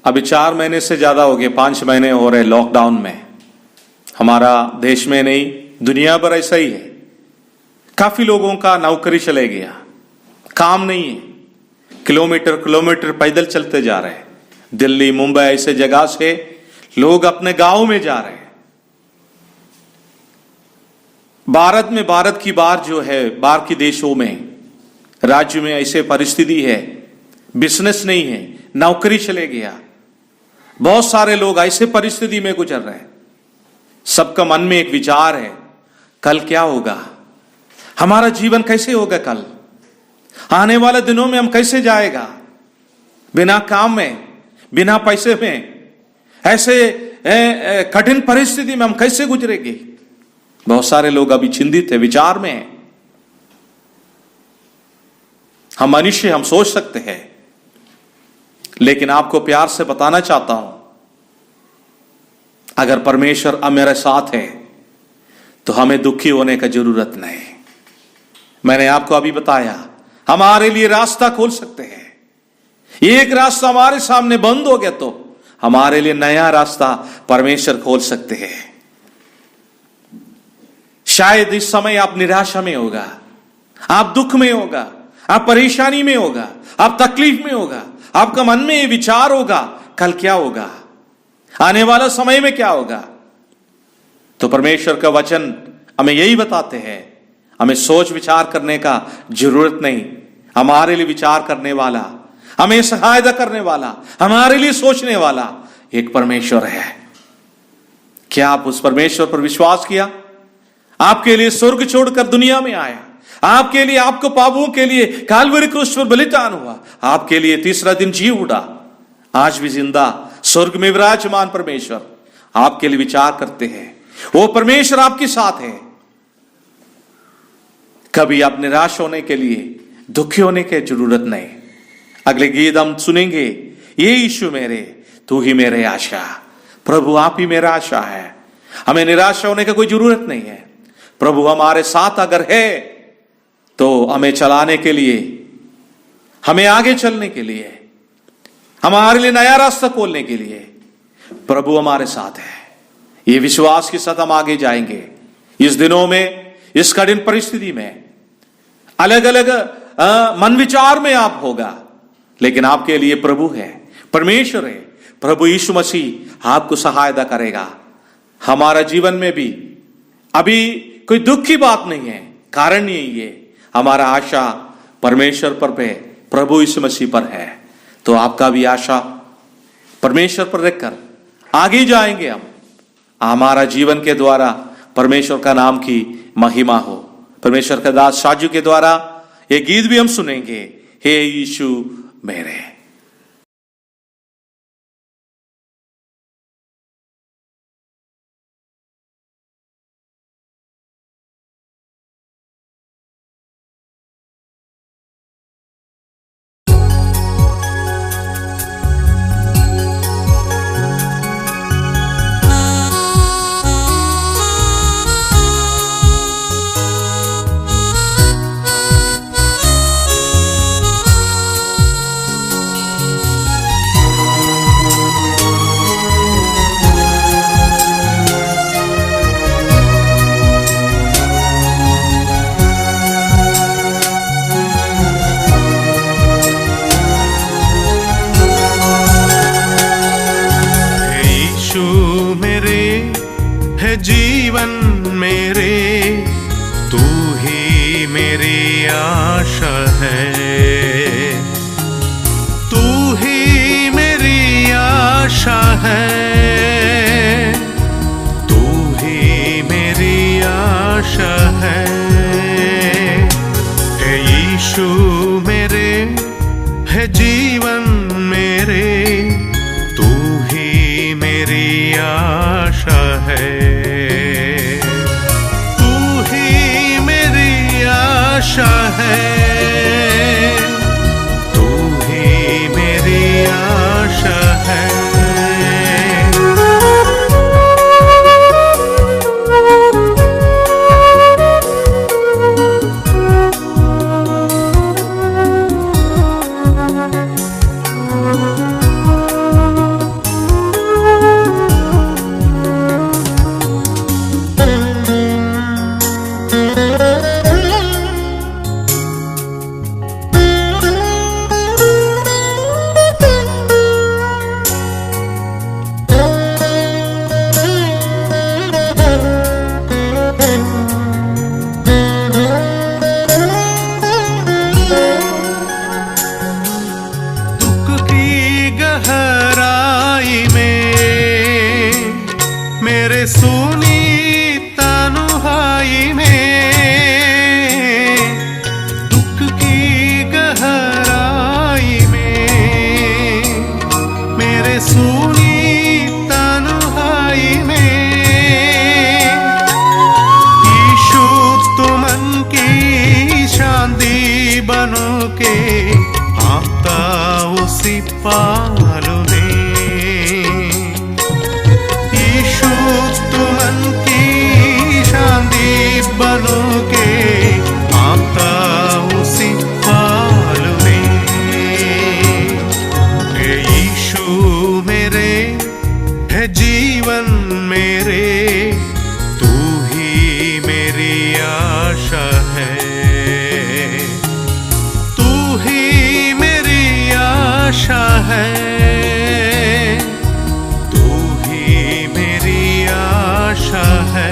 अभी 4 महीने से ज्यादा हो गए, 5 महीने हो रहे लॉकडाउन में। हमारा देश में नहीं, दुनिया भर ऐसा ही है। काफी लोगों का नौकरी चले गया, काम नहीं है, किलोमीटर किलोमीटर पैदल चलते जा रहे हैं। दिल्ली, मुंबई ऐसे जगह से लोग अपने गांव में जा रहे हैं। भारत में, भारत की बाहर जो है, बाहर के देशों में, राज्य में ऐसे परिस्थिति है, बिजनेस नहीं है, नौकरी चले गया। बहुत सारे लोग ऐसे परिस्थिति में गुजर रहे हैं। सबका मन में एक विचार है, कल क्या होगा, हमारा जीवन कैसे होगा, कल आने वाले दिनों में हम कैसे जाएगा, बिना काम में, बिना पैसे में, ऐसे कठिन परिस्थिति में हम कैसे गुजरेंगे। बहुत सारे लोग अभी चिंतित है, विचार में है। हम मनुष्य, हम सोच सकते हैं, लेकिन आपको प्यार से बताना चाहता हूं, अगर परमेश्वर अब मेरे साथ है तो हमें दुखी होने का जरूरत नहीं। मैंने आपको अभी बताया, हमारे लिए रास्ता खोल सकते हैं। एक रास्ता हमारे सामने बंद हो गया तो हमारे लिए नया रास्ता परमेश्वर खोल सकते हैं। शायद इस समय आप निराशा में होगा, आप दुख में होगा, आप परेशानी में होगा, आप तकलीफ में होगा, आपका मन में ये विचार होगा, कल क्या होगा, आने वाला समय में क्या होगा। तो परमेश्वर का वचन हमें यही बताते हैं, हमें सोच विचार करने का जरूरत नहीं। हमारे लिए विचार करने वाला, हमें सहायता करने वाला, हमारे लिए सोचने वाला एक परमेश्वर है। क्या आप उस परमेश्वर पर विश्वास किया? आपके लिए स्वर्ग छोड़कर दुनिया में आया, आपके लिए, आपको पापों के लिए काल्वरी क्रूस पर बलिदान हुआ, आपके लिए तीसरा दिन जी उठा, आज भी जिंदा स्वर्ग में विराजमान परमेश्वर आपके लिए विचार करते हैं। वो परमेश्वर आपके साथ है। कभी आप निराश होने के लिए, दुखी होने की जरूरत नहीं। अगले गीत हम सुनेंगे, ये यीशु मेरे, तू ही मेरे आशा। प्रभु आप ही मेरा आशा है। हमें निराशा होने की कोई जरूरत नहीं है। प्रभु हमारे साथ अगर है तो हमें चलाने के लिए, हमें आगे चलने के लिए, हमारे लिए नया रास्ता खोलने के लिए प्रभु हमारे साथ है। ये विश्वास के साथ हम आगे जाएंगे। इस दिनों में, इस कठिन परिस्थिति में, अलग अलग मन विचार में आप होगा, लेकिन आपके लिए प्रभु है, परमेश्वर है। प्रभु यीशु मसीह आपको सहायता करेगा। हमारा जीवन में भी अभी कोई दुख की बात नहीं है, कारण यही है, हमारा आशा परमेश्वर पर है, प्रभु यीशु मसीह पर है। तो आपका भी आशा परमेश्वर पर रखकर आगे जाएंगे हम। हमारा जीवन के द्वारा परमेश्वर का नाम की महिमा हो। परमेश्वर का दास साजू के द्वारा ये गीत भी हम सुनेंगे, हे यीशु मेरे। जीवन मेरे, तू ही मेरी आशा है, तू ही मेरी आशा है, तू ही मेरी आशा है। हे यीशु मेरे, है जीवन मेरे, तू ही मेरी आशा है, आशा है, तू ही मेरी आशा है। मेरे सुनी तन्हाई में, दुख की गहराई में, मेरे सुनी तन्हाई में, यीशु तुम मन की शांति बनो के आता उसी पाल में। यीशु तुम मन की शांति बनो के आता उसी पाल में। हे यीशु मेरे है जीवन मेरे, तू ही मेरी आशा है, तू ही मेरी आशा है, तू ही मेरी आशा है।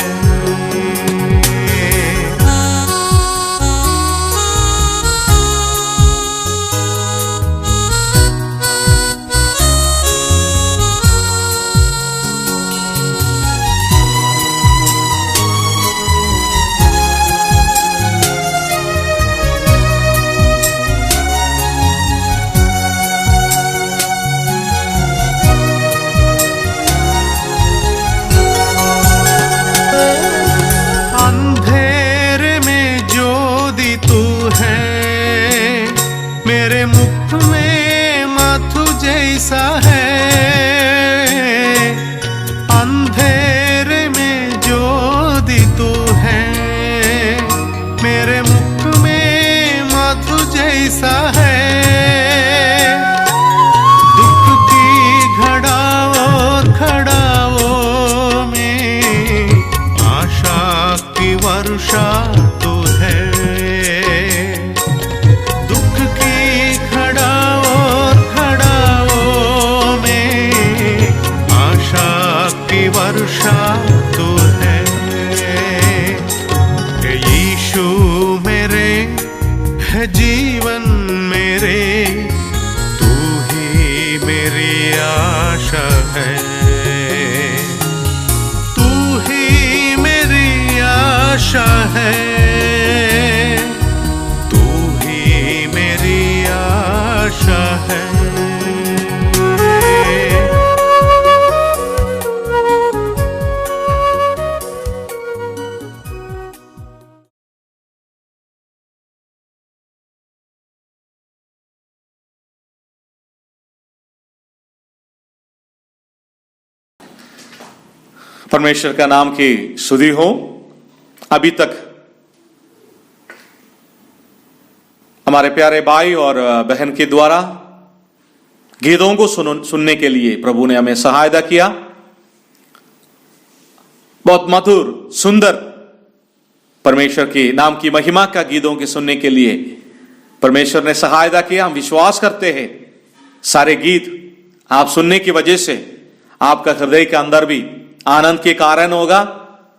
अंधेरे में ज्योति तू है, मेरे मुख में माथु जैसा है। अंधेरे में ज्योति तू है, मेरे मुख में माथु जैसा है। दुख की घड़ाओं खड़ाओं में आशा की वर्षा तू है। दुख की खड़ाओं खड़ाओं में आशा की वर्षा तू है। हे यीशु मेरे है जीवन मेरे, तू ही मेरी आशा है, तू ही मेरी आशा है, तू ही मेरी आशा है। परमेश्वर का नाम की स्तुति हो। अभी तक हमारे प्यारे भाई और बहन के द्वारा गीतों को सुनने के लिए प्रभु ने हमें सहायता किया। बहुत मधुर सुंदर परमेश्वर के नाम की महिमा का गीतों के सुनने के लिए परमेश्वर ने सहायता किया। हम विश्वास करते हैं सारे गीत आप सुनने की वजह से आपका हृदय के अंदर भी आनंद के कारण होगा।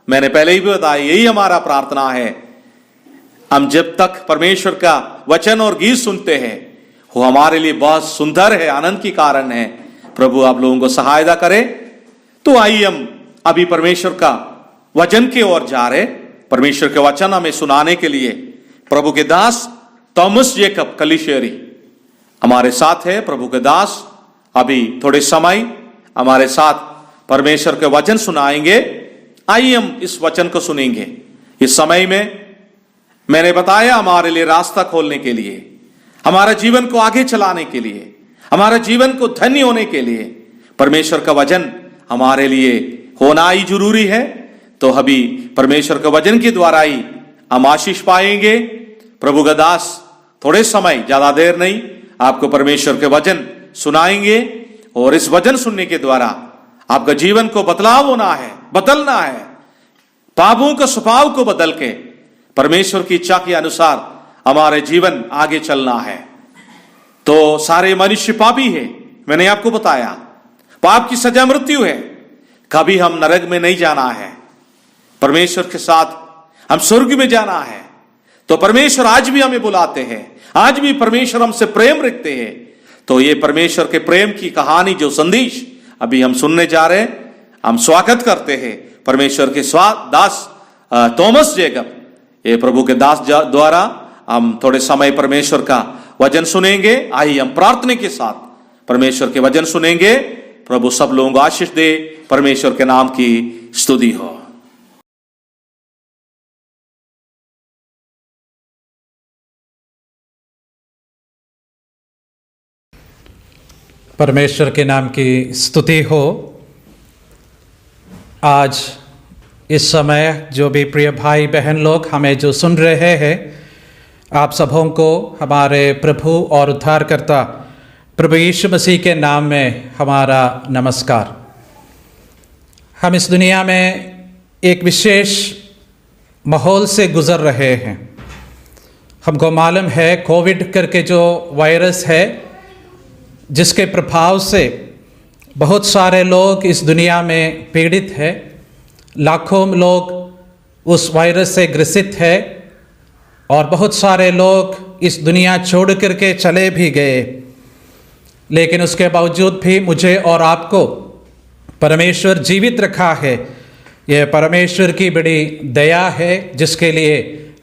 मैंने पहले ही भी बताया, यही हमारा प्रार्थना है। हम जब तक परमेश्वर का वचन और गीत सुनते हैं वो हमारे लिए बहुत सुंदर है, आनंद की कारण है। प्रभु आप लोगों को सहायता करे। तो आइए हम अभी परमेश्वर का वचन की ओर जा रहे। परमेश्वर के वचन हमें सुनाने के लिए प्रभु के दास थॉमस जेकब कलिशेरी हमारे साथ है। प्रभु के दास अभी थोड़े समय हमारे साथ परमेश्वर के वचन सुनाएंगे। आइए हम इस वचन को सुनेंगे। इस समय में मैंने बताया हमारे लिए रास्ता खोलने के लिए, हमारे जीवन को आगे चलाने के लिए, हमारे जीवन को धन्य होने के लिए परमेश्वर का वचन हमारे लिए होना ही जरूरी है। तो अभी परमेश्वर के वचन के द्वारा ही हम आशीष पाएंगे। प्रभु का दास थोड़े समय, ज्यादा देर नहीं, आपको परमेश्वर के वचन सुनाएंगे और इस वचन सुनने के द्वारा आपका जीवन को बदलाव होना है, बदलना है। पापों का स्वभाव को बदल के परमेश्वर की इच्छा के अनुसार हमारे जीवन आगे चलना है। तो सारे मनुष्य पापी है, मैंने आपको बताया। पाप की सजा मृत्यु है। कभी हम नरक में नहीं जाना है, परमेश्वर के साथ हम स्वर्ग में जाना है। तो परमेश्वर आज भी हमें बुलाते हैं, आज भी परमेश्वर हमसे प्रेम रखते हैं। तो ये परमेश्वर के प्रेम की कहानी, जो संदेश अभी हम सुनने जा रहे हैं, हम स्वागत करते हैं। परमेश्वर के दास थॉमस जेकब, ये प्रभु के दास द्वारा हम थोड़े समय परमेश्वर का वचन सुनेंगे। आइए हम प्रार्थना के साथ परमेश्वर के वचन सुनेंगे। प्रभु सब लोगों को आशीष दे। परमेश्वर के नाम की स्तुति हो। परमेश्वर के नाम की स्तुति हो। आज इस समय जो भी प्रिय भाई बहन लोग हमें जो सुन रहे हैं, आप सबों को हमारे प्रभु और उद्धारकर्ता प्रभु यीशु मसीह के नाम में हमारा नमस्कार। हम इस दुनिया में एक विशेष माहौल से गुज़र रहे हैं। हमको मालूम है कोविड करके जो वायरस है, जिसके प्रभाव से बहुत सारे लोग इस दुनिया में पीड़ित हैं। लाखों लोग उस वायरस से ग्रसित है और बहुत सारे लोग इस दुनिया छोड़ करके चले भी गए। लेकिन उसके बावजूद भी मुझे और आपको परमेश्वर जीवित रखा है। यह परमेश्वर की बड़ी दया है, जिसके लिए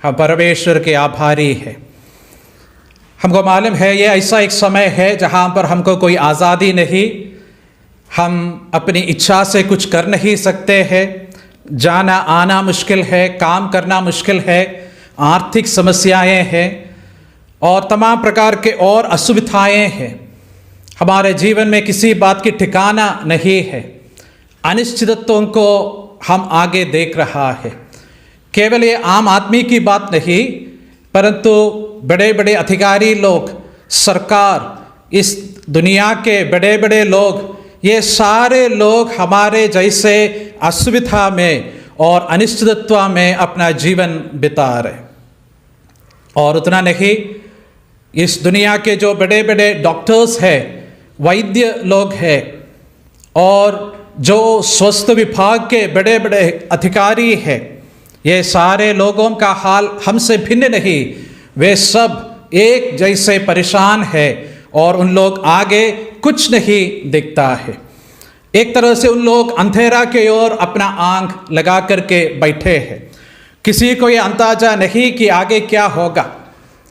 हम परमेश्वर के आभारी हैं। हमको मालूम है ये ऐसा एक समय है जहाँ पर हमको कोई आज़ादी नहीं, हम अपनी इच्छा से कुछ कर नहीं सकते हैं। जाना आना मुश्किल है, काम करना मुश्किल है, आर्थिक समस्याएं हैं और तमाम प्रकार के और असुविधाएं हैं। हमारे जीवन में किसी बात की ठिकाना नहीं है। अनिश्चितत्वों को हम आगे देख रहा है। केवल ये आम आदमी की बात नहीं, परंतु बड़े बड़े अधिकारी लोग, सरकार, इस दुनिया के बड़े बड़े लोग, ये सारे लोग हमारे जैसे असुविधा में और अनिश्चितत्व में अपना जीवन बिता रहे। और उतना नहीं, इस दुनिया के जो बड़े बड़े डॉक्टर्स हैं, वैद्य लोग हैं और जो स्वास्थ्य विभाग के बड़े बड़े अधिकारी हैं, ये सारे लोगों का हाल हमसे भिन्न नहीं। वे सब एक जैसे परेशान हैं और उन लोग आगे कुछ नहीं दिखता है। एक तरह से उन लोग अंधेरा के ओर अपना आंख लगा करके बैठे हैं। किसी को ये अंदाजा नहीं कि आगे क्या होगा।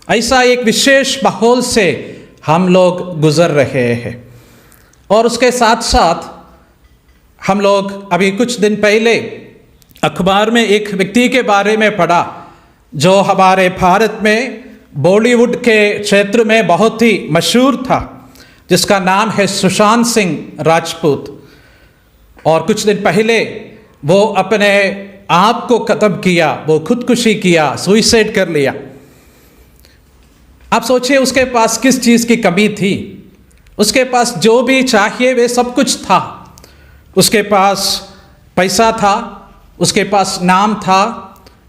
ऐसा एक विशेष माहौल से हम लोग गुजर रहे हैं। और उसके साथ साथ हम लोग अभी कुछ दिन पहले अखबार में एक व्यक्ति के बारे में पढ़ा, जो हमारे भारत में बॉलीवुड के क्षेत्र में बहुत ही मशहूर था, जिसका नाम है सुशांत सिंह राजपूत। और कुछ दिन पहले वो अपने आप को खत्म किया, वो खुदकुशी किया, सुइसाइड कर लिया। आप सोचिए उसके पास किस चीज़ की कमी थी। उसके पास जो भी चाहिए वे सब कुछ था। उसके पास पैसा था, उसके पास नाम था,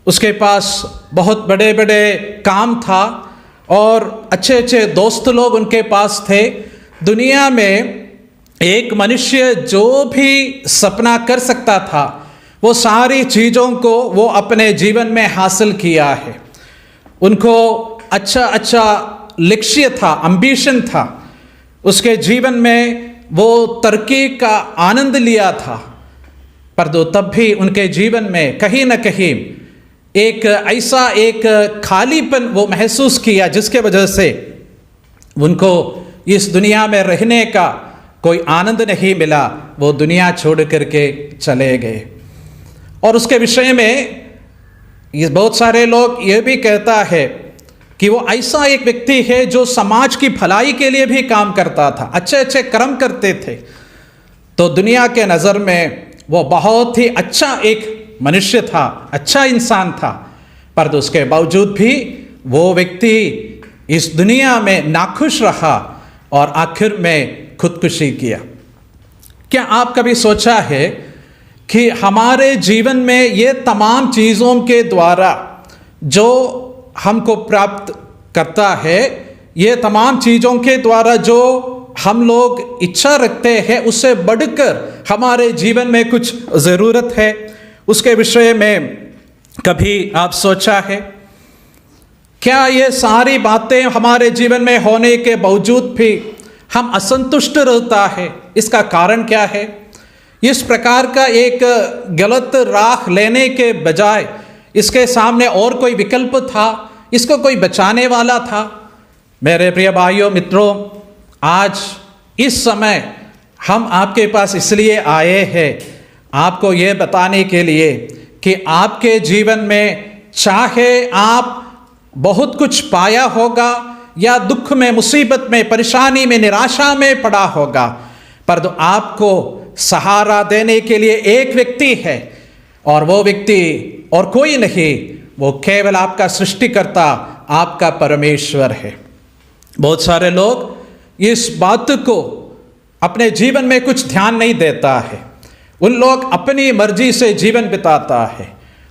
उसके पास बहुत बड़े बड़े काम था और अच्छे अच्छे दोस्त लोग उनके पास थे। दुनिया में एक मनुष्य जो भी सपना कर सकता था, वो सारी चीज़ों को वो अपने जीवन में हासिल किया है। उनको अच्छा लक्ष्य था, एम्बिशन था। उसके जीवन में वो तरक्की का आनंद लिया था, पर तब भी उनके जीवन में कहीं न कहीं एक ऐसा एक खालीपन वो महसूस किया, जिसके वजह से उनको इस दुनिया में रहने का कोई आनंद नहीं मिला। वो दुनिया छोड़ करके चले गए। और उसके विषय में ये बहुत सारे लोग ये भी कहता है कि वो ऐसा एक व्यक्ति है जो समाज की भलाई के लिए भी काम करता था, अच्छे अच्छे कर्म करते थे। तो दुनिया के नज़र में वो बहुत ही अच्छा एक मनुष्य था, अच्छा इंसान था, पर उसके बावजूद भी वो व्यक्ति इस दुनिया में नाखुश रहा और आखिर में खुदकुशी किया। क्या आप कभी सोचा है कि हमारे जीवन में ये तमाम चीज़ों के द्वारा जो हमको प्राप्त करता है, ये तमाम चीज़ों के द्वारा जो हम लोग इच्छा रखते हैं, उससे बढ़कर हमारे जीवन में कुछ ज़रूरत है, उसके विषय में कभी आप सोचा है? क्या ये सारी बातें हमारे जीवन में होने के बावजूद भी हम असंतुष्ट रहता है? इसका कारण क्या है? इस प्रकार का एक गलत राह लेने के बजाय इसके सामने और कोई विकल्प था, इसको कोई बचाने वाला था। मेरे प्रिय भाइयों मित्रों, आज इस समय हम आपके पास इसलिए आए हैं, आपको ये बताने के लिए कि आपके जीवन में चाहे आप बहुत कुछ पाया होगा या दुख में, मुसीबत में, परेशानी में, निराशा में पड़ा होगा, पर तो आपको सहारा देने के लिए एक व्यक्ति है, और वो व्यक्ति और कोई नहीं, वो केवल आपका सृष्टिकर्ता, आपका परमेश्वर है। बहुत सारे लोग इस बात को अपने जीवन में कुछ ध्यान नहीं देता है। उन लोग अपनी मर्जी से जीवन बिताता है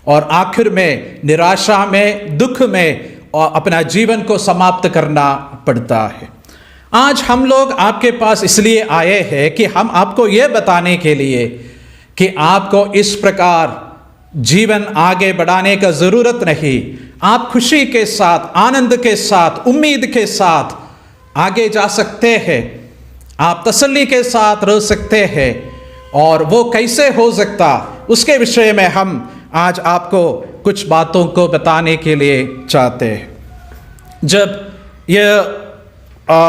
और आखिर में निराशा में, दुख में और अपना जीवन को समाप्त करना पड़ता है। आज हम लोग आपके पास इसलिए आए हैं कि हम आपको ये बताने के लिए कि आपको इस प्रकार जीवन आगे बढ़ाने का ज़रूरत नहीं। आप खुशी के साथ, आनंद के साथ, उम्मीद के साथ आगे जा सकते हैं। आप तसल्ली के साथ रह सकते हैं। और वो कैसे हो सकता, उसके विषय में हम आज आपको कुछ बातों को बताने के लिए चाहते हैं। जब यह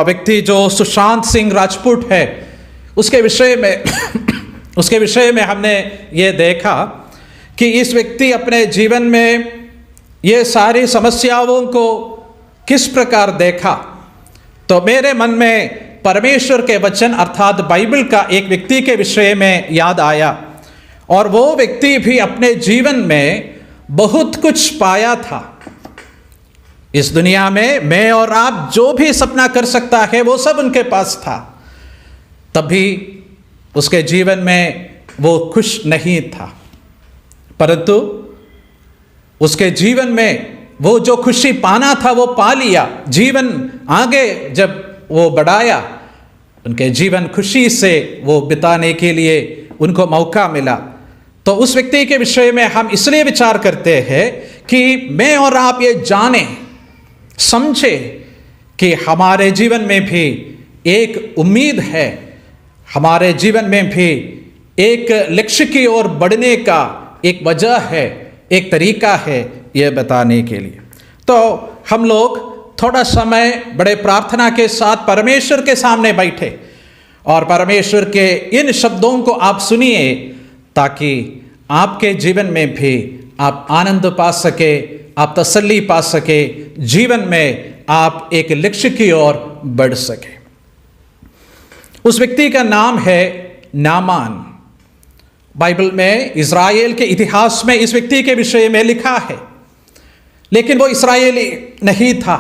व्यक्ति जो सुशांत सिंह राजपूत है, उसके विषय में हमने ये देखा कि इस व्यक्ति अपने जीवन में ये सारी समस्याओं को किस प्रकार देखा, तो मेरे मन में परमेश्वर के वचन अर्थात बाइबल का एक व्यक्ति के विषय में याद आया। और वो व्यक्ति भी अपने जीवन में बहुत कुछ पाया था। इस दुनिया में मैं और आप जो भी सपना कर सकता है वो सब उनके पास था, तभी उसके जीवन में वो खुश नहीं था। परंतु उसके जीवन में वो जो खुशी पाना था वो पा लिया। जीवन आगे जब वो बढ़ाया, उनके जीवन खुशी से वो बिताने के लिए उनको मौका मिला। तो उस व्यक्ति के विषय में हम इसलिए विचार करते हैं कि मैं और आप ये जाने समझे कि हमारे जीवन में भी एक उम्मीद है, हमारे जीवन में भी एक लक्ष्य की ओर बढ़ने का एक वजह है, एक तरीका है, ये बताने के लिए। तो हम लोग थोड़ा समय बड़े प्रार्थना के साथ परमेश्वर के सामने बैठे और परमेश्वर के इन शब्दों को आप सुनिए, ताकि आपके जीवन में भी आप आनंद पा सके, आप तसल्ली पा सके, जीवन में आप एक लक्ष्य की ओर बढ़ सके। उस व्यक्ति का नाम है नामान। बाइबल में इज़राइल के इतिहास में इस व्यक्ति के विषय में लिखा है, लेकिन वो इस्राएली नहीं था,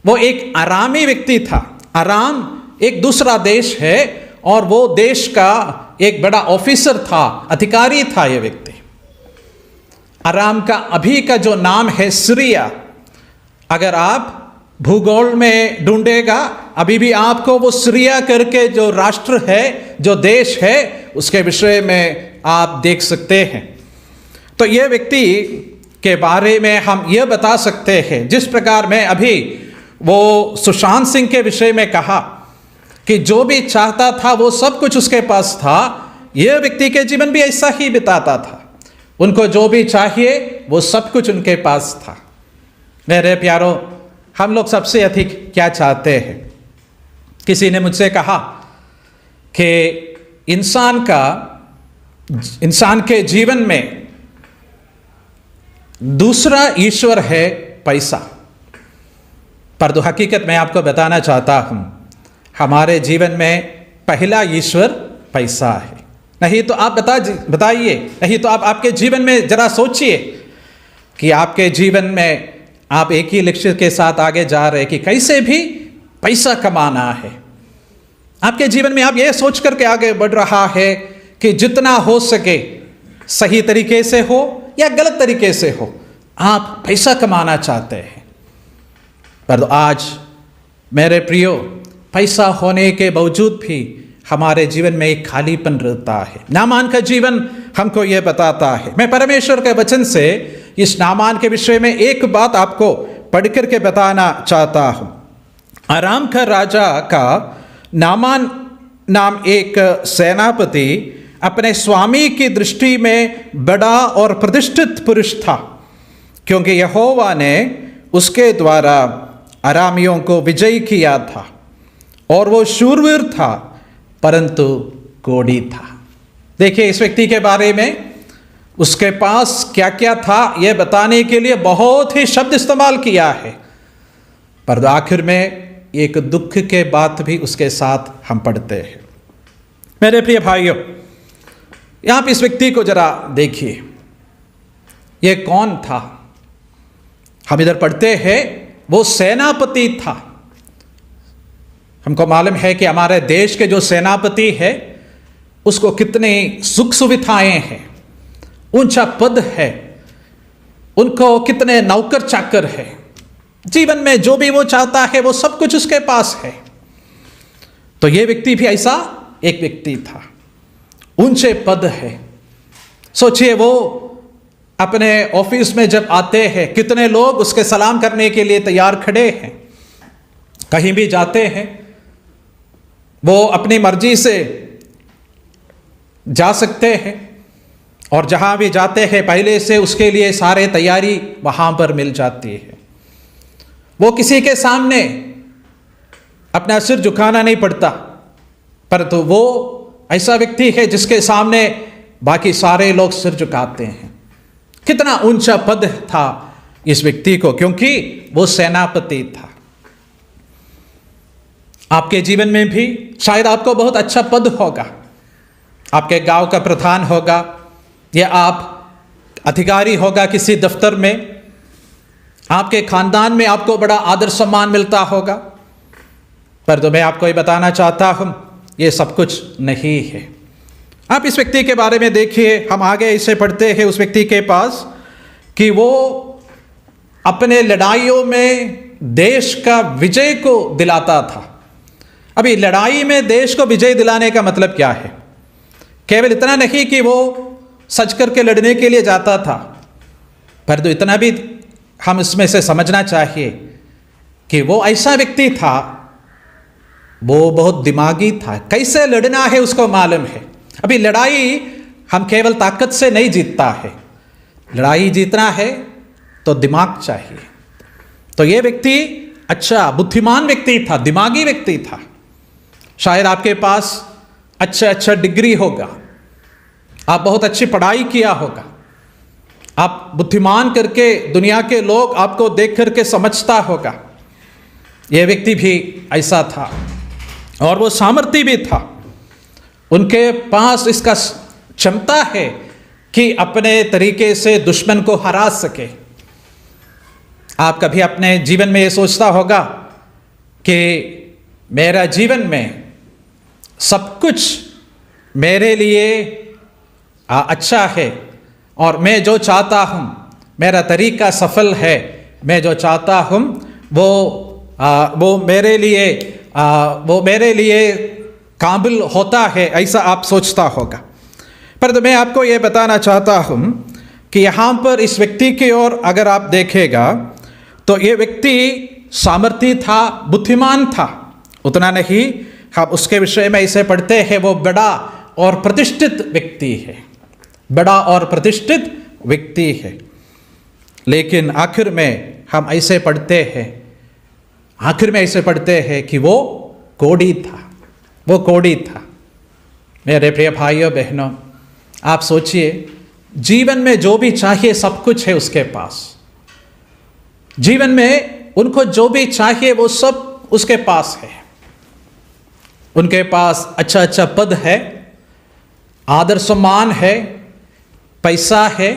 वो एक अरामी व्यक्ति था। अराम एक दूसरा देश है और वो देश का एक बड़ा ऑफिसर था, अधिकारी था ये व्यक्ति। अराम का अभी का जो नाम है सीरिया। अगर आप भूगोल में ढूंढेगा, अभी भी आपको वो सीरिया करके जो राष्ट्र है, जो देश है, उसके विषय में आप देख सकते हैं। तो ये व्यक्ति के बारे में हम ये बता सकते हैं, जिस प्रकार मैं अभी वो सुशांत सिंह के विषय में कहा कि जो भी चाहता था वो सब कुछ उसके पास था, यह व्यक्ति के जीवन भी ऐसा ही बिताता था। उनको जो भी चाहिए वो सब कुछ उनके पास था। मेरे प्यारों, हम लोग सबसे अधिक क्या चाहते हैं? किसी ने मुझसे कहा कि इंसान के जीवन में दूसरा ईश्वर है पैसा। पर तो हकीकत मैं आपको बताना चाहता हूं, हमारे जीवन में पहला ईश्वर पैसा है। नहीं तो आप बताइए, नहीं तो आप आपके जीवन में जरा सोचिए कि आपके जीवन में आप एक ही लक्ष्य के साथ आगे जा रहे हैं कि कैसे भी पैसा कमाना है। आपके जीवन में आप ये सोच करके आगे बढ़ रहा है कि जितना हो सके, सही तरीके से हो या गलत तरीके से हो, आप पैसा कमाना चाहते हैं। पर आज मेरे प्रियो, पैसा होने के बावजूद भी हमारे जीवन में एक खालीपन रहता है। नामान का जीवन हमको यह बताता है। मैं परमेश्वर के वचन से इस नामान के विषय में एक बात आपको पढ़ करके बताना चाहता हूं। अराम का राजा का नामान नाम एक सेनापति अपने स्वामी की दृष्टि में बड़ा और प्रतिष्ठित पुरुष था, क्योंकि यहोवा ने उसके द्वारा अरामियों को विजयी किया था और वो शूरवीर था परंतु कोढ़ी था। देखिए इस व्यक्ति के बारे में उसके पास क्या क्या था यह बताने के लिए बहुत ही शब्द इस्तेमाल किया है, पर आखिर में एक दुख के बात भी उसके साथ हम पढ़ते हैं। मेरे प्रिय भाइयों, यहाँ पे इस व्यक्ति को जरा देखिए, ये कौन था? हम इधर पढ़ते हैं वो सेनापति था। हमको मालूम है कि हमारे देश के जो सेनापति है उसको कितनी सुख सुविधाएं हैं, ऊंचा पद है, उनको कितने नौकर चाकर है, जीवन में जो भी वो चाहता है वो सब कुछ उसके पास है। तो ये व्यक्ति भी ऐसा एक व्यक्ति था, ऊंचे पद है। सोचिए वो अपने ऑफिस में जब आते हैं कितने लोग उसके सलाम करने के लिए तैयार खड़े हैं। कहीं भी जाते हैं वो अपनी मर्जी से जा सकते हैं और जहां भी जाते हैं पहले से उसके लिए सारे तैयारी वहां पर मिल जाती है। वो किसी के सामने अपना सिर झुकाना नहीं पड़ता, परंतु वो ऐसा व्यक्ति है जिसके सामने बाकी सारे लोग सिर झुकाते हैं। कितना ऊंचा पद था इस व्यक्ति को, क्योंकि वो सेनापति था। आपके जीवन में भी शायद आपको बहुत अच्छा पद होगा, आपके गांव का प्रधान होगा या आप अधिकारी होगा किसी दफ्तर में, आपके खानदान में आपको बड़ा आदर सम्मान मिलता होगा, पर तो मैं आपको ये बताना चाहता हूं ये सब कुछ नहीं है। आप इस व्यक्ति के बारे में देखिए, हम आगे इसे पढ़ते हैं उस व्यक्ति के पास कि वो अपने लड़ाइयों में देश का विजय को दिलाता था। अभी लड़ाई में देश को विजय दिलाने का मतलब क्या है? केवल इतना नहीं कि वो सच करके लड़ने के लिए जाता था, पर तो इतना भी हम इसमें से समझना चाहिए कि वो ऐसा व्यक्ति था, वो बहुत दिमागी था। कैसे लड़ना है उसको मालूम है। अभी लड़ाई हम केवल ताकत से नहीं जीतता है, लड़ाई जीतना है तो दिमाग चाहिए। तो ये व्यक्ति अच्छा बुद्धिमान व्यक्ति था, दिमागी व्यक्ति था। शायद आपके पास अच्छा डिग्री होगा, आप बहुत अच्छी पढ़ाई किया होगा, आप बुद्धिमान करके दुनिया के लोग आपको देख करके समझता होगा। यह व्यक्ति भी ऐसा था और वो सामर्थ्य भी था। उनके पास इसका क्षमता है कि अपने तरीके से दुश्मन को हरा सके। आप कभी अपने जीवन में ये सोचता होगा कि मेरा जीवन में सब कुछ मेरे लिए अच्छा है और मैं जो चाहता हूँ मेरा तरीका सफल है, मैं जो चाहता हूँ वो मेरे लिए काबिल होता है, ऐसा आप सोचता होगा। पर तो मैं आपको ये बताना चाहता हूँ कि यहाँ पर इस व्यक्ति की ओर अगर आप देखेगा तो ये व्यक्ति सामर्थ्य था, बुद्धिमान था। उतना नहीं, हम उसके विषय में इसे पढ़ते हैं वो बड़ा और प्रतिष्ठित व्यक्ति है, बड़ा और प्रतिष्ठित व्यक्ति है। लेकिन आखिर में हम ऐसे पढ़ते हैं कि वो कोढ़ी था, वो कोढ़ी था। मेरे प्रिय भाइयों बहनों, आप सोचिए जीवन में जो भी चाहिए सब कुछ है उसके पास। जीवन में उनको जो भी चाहिए वो सब उसके पास है। उनके पास अच्छा पद है, आदर सम्मान है, पैसा है,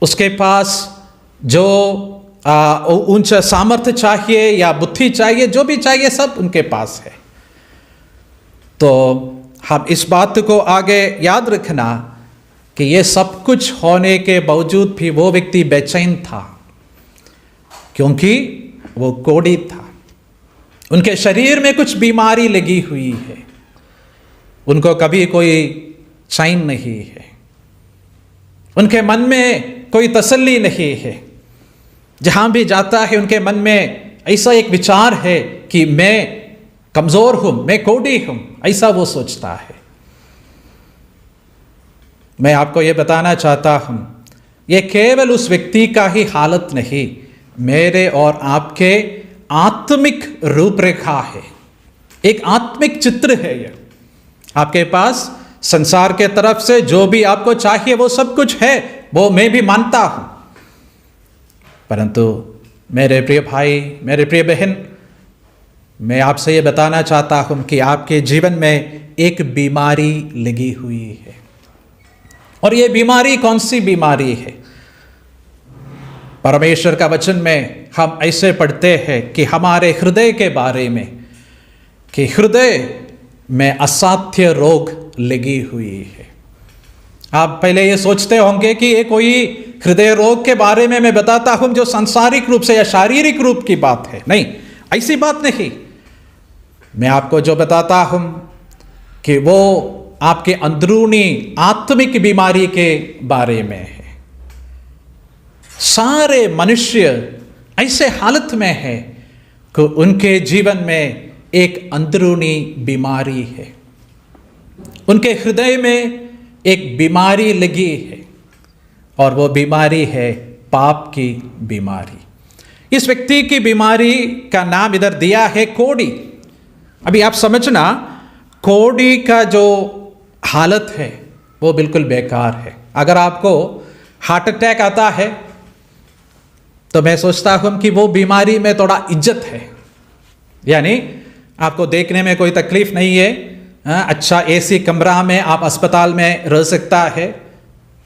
उसके पास जो ऊंचा सामर्थ्य चाहिए या बुद्धि चाहिए, जो भी चाहिए सब उनके पास है। तो हम इस बात को आगे याद रखना कि ये सब कुछ होने के बावजूद भी वो व्यक्ति बेचैन था, क्योंकि वो कोढ़ी था। उनके शरीर में कुछ बीमारी लगी हुई है, उनको कभी कोई चैन नहीं है, उनके मन में कोई तसल्ली नहीं है। जहाँ भी जाता है उनके मन में ऐसा एक विचार है कि मैं कमज़ोर हूँ, मैं कोढ़ी हूँ, ऐसा वो सोचता है। मैं आपको ये बताना चाहता हूँ, ये केवल उस व्यक्ति का ही हालत नहीं, मेरे और आपके आत्मिक रूपरेखा है, एक आत्मिक चित्र है। ये आपके पास संसार के तरफ से जो भी आपको चाहिए वो सब कुछ है, वो मैं भी मानता हूँ। परंतु मेरे प्रिय भाई, मेरे प्रिय बहन, मैं आपसे ये बताना चाहता हूँ कि आपके जीवन में एक बीमारी लगी हुई है। और ये बीमारी कौन सी बीमारी है? परमेश्वर का वचन में हम ऐसे पढ़ते हैं कि हमारे हृदय के बारे में, कि हृदय में असाध्य रोग लगी हुई है। आप पहले ये सोचते होंगे कि ये कोई हृदय रोग के बारे में मैं बताता हूं जो सांसारिक रूप से या शारीरिक रूप की बात है। नहीं, ऐसी बात नहीं। मैं आपको जो बताता हूं कि वो आपके अंदरूनी आत्मिक बीमारी के बारे में है। सारे मनुष्य ऐसे हालत में है कि उनके जीवन में एक अंदरूनी बीमारी है, उनके हृदय में एक बीमारी लगी है, और वो बीमारी है पाप की बीमारी। इस व्यक्ति की बीमारी का नाम इधर दिया है कोढ़ी। अभी आप समझना, कोढ़ी का जो हालत है वो बिल्कुल बेकार है। अगर आपको हार्ट अटैक आता है तो मैं सोचता हूं कि वो बीमारी में थोड़ा इज्जत है, यानी आपको देखने में कोई तकलीफ नहीं है, अच्छा एसी कमरा में आप अस्पताल में रह सकता है,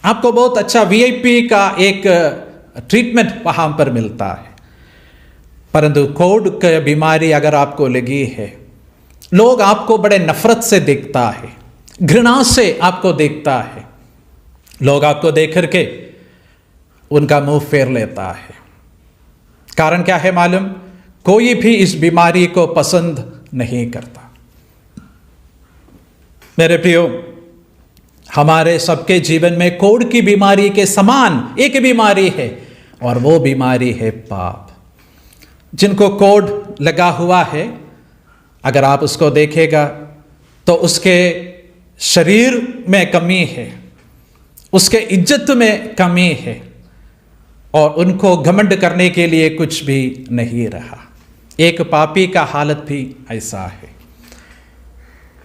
आपको बहुत अच्छा वीआईपी का एक ट्रीटमेंट वहाँ पर मिलता है। परंतु कोढ़ की बीमारी अगर आपको लगी है, लोग आपको बड़े नफरत से देखता है, घृणा से आपको देखता है, लोग आपको देख करके उनका मुंह फेर लेता है। कारण क्या है मालूम? कोई भी इस बीमारी को पसंद नहीं करता। मेरे प्रियो, हमारे सबके जीवन में कोढ़ की बीमारी के समान एक बीमारी है, और वो बीमारी है पाप। जिनको कोढ़ लगा हुआ है, अगर आप उसको देखेगा तो उसके शरीर में कमी है, उसके इज्जत में कमी है, और उनको घमंड करने के लिए कुछ भी नहीं रहा। एक पापी का हालत भी ऐसा है।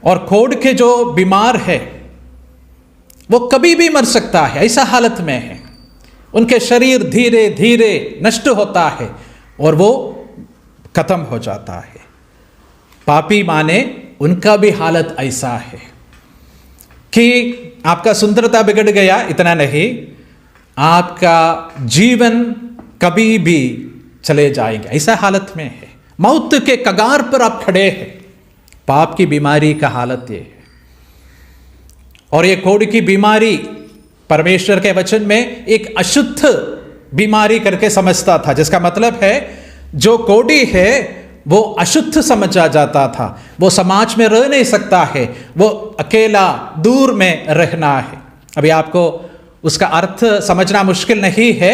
और कोढ़ के जो बीमार है वो कभी भी मर सकता है, ऐसा हालत में है। उनके शरीर धीरे धीरे नष्ट होता है और वो खत्म हो जाता है। पापी माने उनका भी हालत ऐसा है कि आपका सुंदरता बिगड़ गया, इतना नहीं, आपका जीवन कभी भी चले जाएंगे, ऐसा हालत में है। मौत के कगार पर आप खड़े हैं। पाप की बीमारी का हालत ये है। और ये कोढ़ की बीमारी परमेश्वर के वचन में एक अशुद्ध बीमारी करके समझता था, जिसका मतलब है जो कोढ़ी है वो अशुद्ध समझा जाता था, वो समाज में रह नहीं सकता है, वो अकेला दूर में रहना है। अभी आपको उसका अर्थ समझना मुश्किल नहीं है।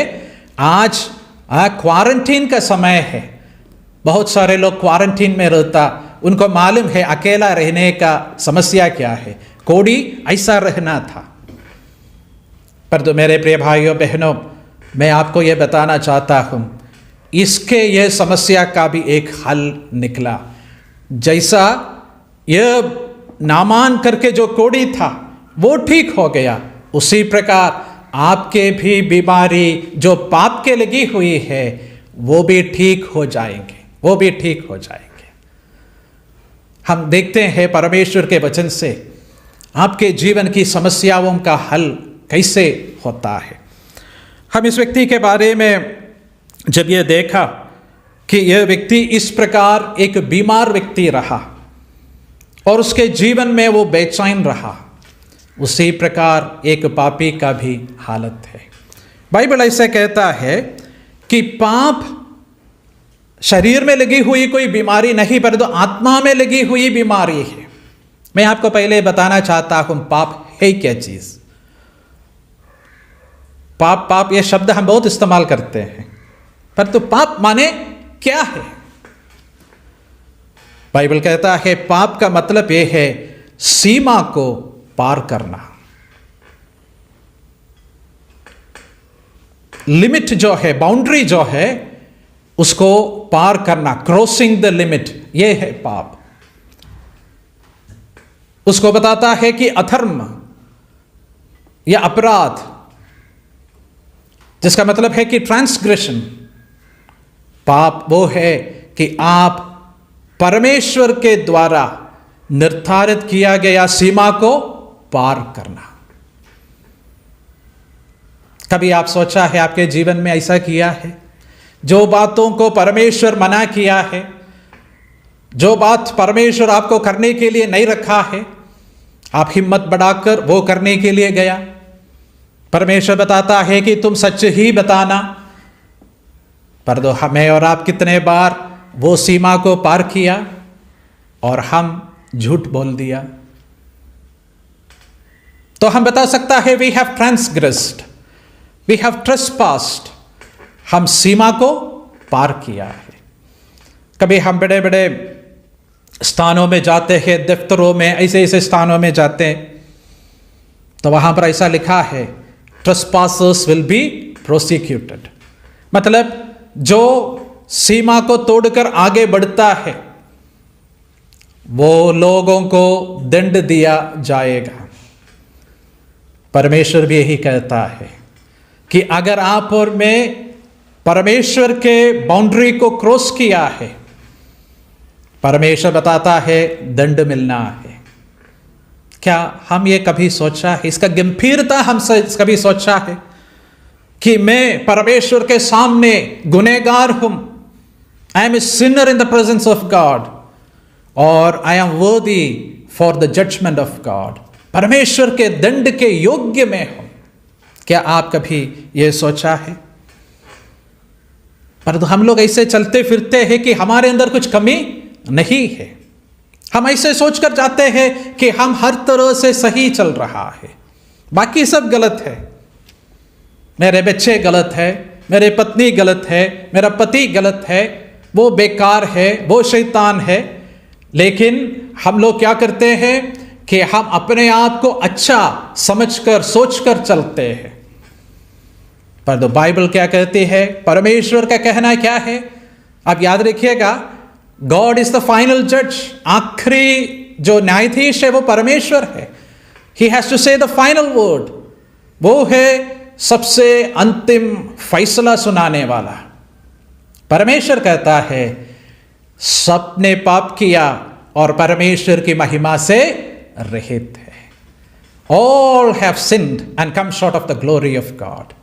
आज क्वारंटीन का समय है, बहुत सारे लोग क्वारंटीन में रहता, उनको मालूम है अकेला रहने का समस्या क्या है। कोढ़ी ऐसा रहना था। पर तो मेरे प्रिय भाइयों बहनों, मैं आपको यह बताना चाहता हूं, इसके यह समस्या का भी एक हल निकला। जैसा यह नामान करके जो कोढ़ी था वो ठीक हो गया, उसी प्रकार आपके भी बीमारी जो पाप के लगी हुई है वो भी ठीक हो जाएंगे, वो भी ठीक हो जाएंगे। हम देखते हैं परमेश्वर के वचन से आपके जीवन की समस्याओं का हल कैसे होता है। हम इस व्यक्ति के बारे में जब यह देखा कि यह व्यक्ति इस प्रकार एक बीमार व्यक्ति रहा और उसके जीवन में वो बेचैन रहा, उसी प्रकार एक पापी का भी हालत है। बाइबल ऐसे कहता है कि पाप शरीर में लगी हुई कोई बीमारी नहीं, परंतु आत्मा में लगी हुई बीमारी है। मैं आपको पहले बताना चाहता हूं पाप है क्या चीज। पाप पाप ये शब्द हम बहुत इस्तेमाल करते हैं, परंतु पाप माने क्या है? बाइबल कहता है पाप का मतलब यह है सीमा को पार करना। लिमिट जो है, बाउंड्री जो है, उसको पार करना, क्रॉसिंग द लिमिट, ये है पाप। उसको बताता है कि अधर्म या अपराध, जिसका मतलब है कि ट्रांसग्रेशन। पाप वो है कि आप परमेश्वर के द्वारा निर्धारित किया गया सीमा को पार करना। कभी आप सोचा है, आपके जीवन में ऐसा किया है, जो बातों को परमेश्वर मना किया है, जो बात परमेश्वर आपको करने के लिए नहीं रखा है, आप हिम्मत बढ़ाकर वो करने के लिए गया? परमेश्वर बताता है कि तुम सच ही बताना, पर तो हमें और आप कितने बार वो सीमा को पार किया और हम झूठ बोल दिया। तो हम बता सकता है we have transgressed, we have trespassed, हम सीमा को पार किया है। कभी हम बड़े बड़े स्थानों में जाते हैं, दफ्तरों में, ऐसे ऐसे स्थानों में जाते हैं, तो वहां पर ऐसा लिखा है ट्रेसपासर्स विल बी प्रोसिक्यूटेड। मतलब जो सीमा को तोड़कर आगे बढ़ता है वो लोगों को दंड दिया जाएगा। परमेश्वर भी यही कहता है कि अगर आप और मैं परमेश्वर के बाउंड्री को क्रॉस किया है, परमेश्वर बताता है दंड मिलना है। क्या हम ये कभी सोचा है, इसका गंभीरता हम कभी सोचा है कि मैं परमेश्वर के सामने गुनहगार हूं, I am a sinner in the presence of God और I am worthy for the judgment of God, परमेश्वर के दंड के योग्य में हूं। क्या आप कभी यह सोचा है? परंतु हम लोग ऐसे चलते फिरते हैं कि हमारे अंदर कुछ कमी नहीं है। हम ऐसे सोचकर जाते हैं कि हम हर तरह से सही चल रहा है, बाकी सब गलत है। मेरे बच्चे गलत है, मेरे पत्नी गलत है, मेरा पति गलत है, वो बेकार है, वो शैतान है। लेकिन हम लोग क्या करते हैं कि हम अपने आप को अच्छा समझकर सोचकर चलते हैं। पर तो बाइबल क्या कहती है, परमेश्वर का कहना क्या है? आप याद रखिएगा, गॉड इज द फाइनल जज। आखिरी जो न्यायाधीश है वो परमेश्वर है। ही हैज टू से द फाइनल वर्ड। वो है सबसे अंतिम फैसला सुनाने वाला। परमेश्वर कहता है सबने पाप किया और परमेश्वर की महिमा से रहित है। All have sinned and come short of the glory of God.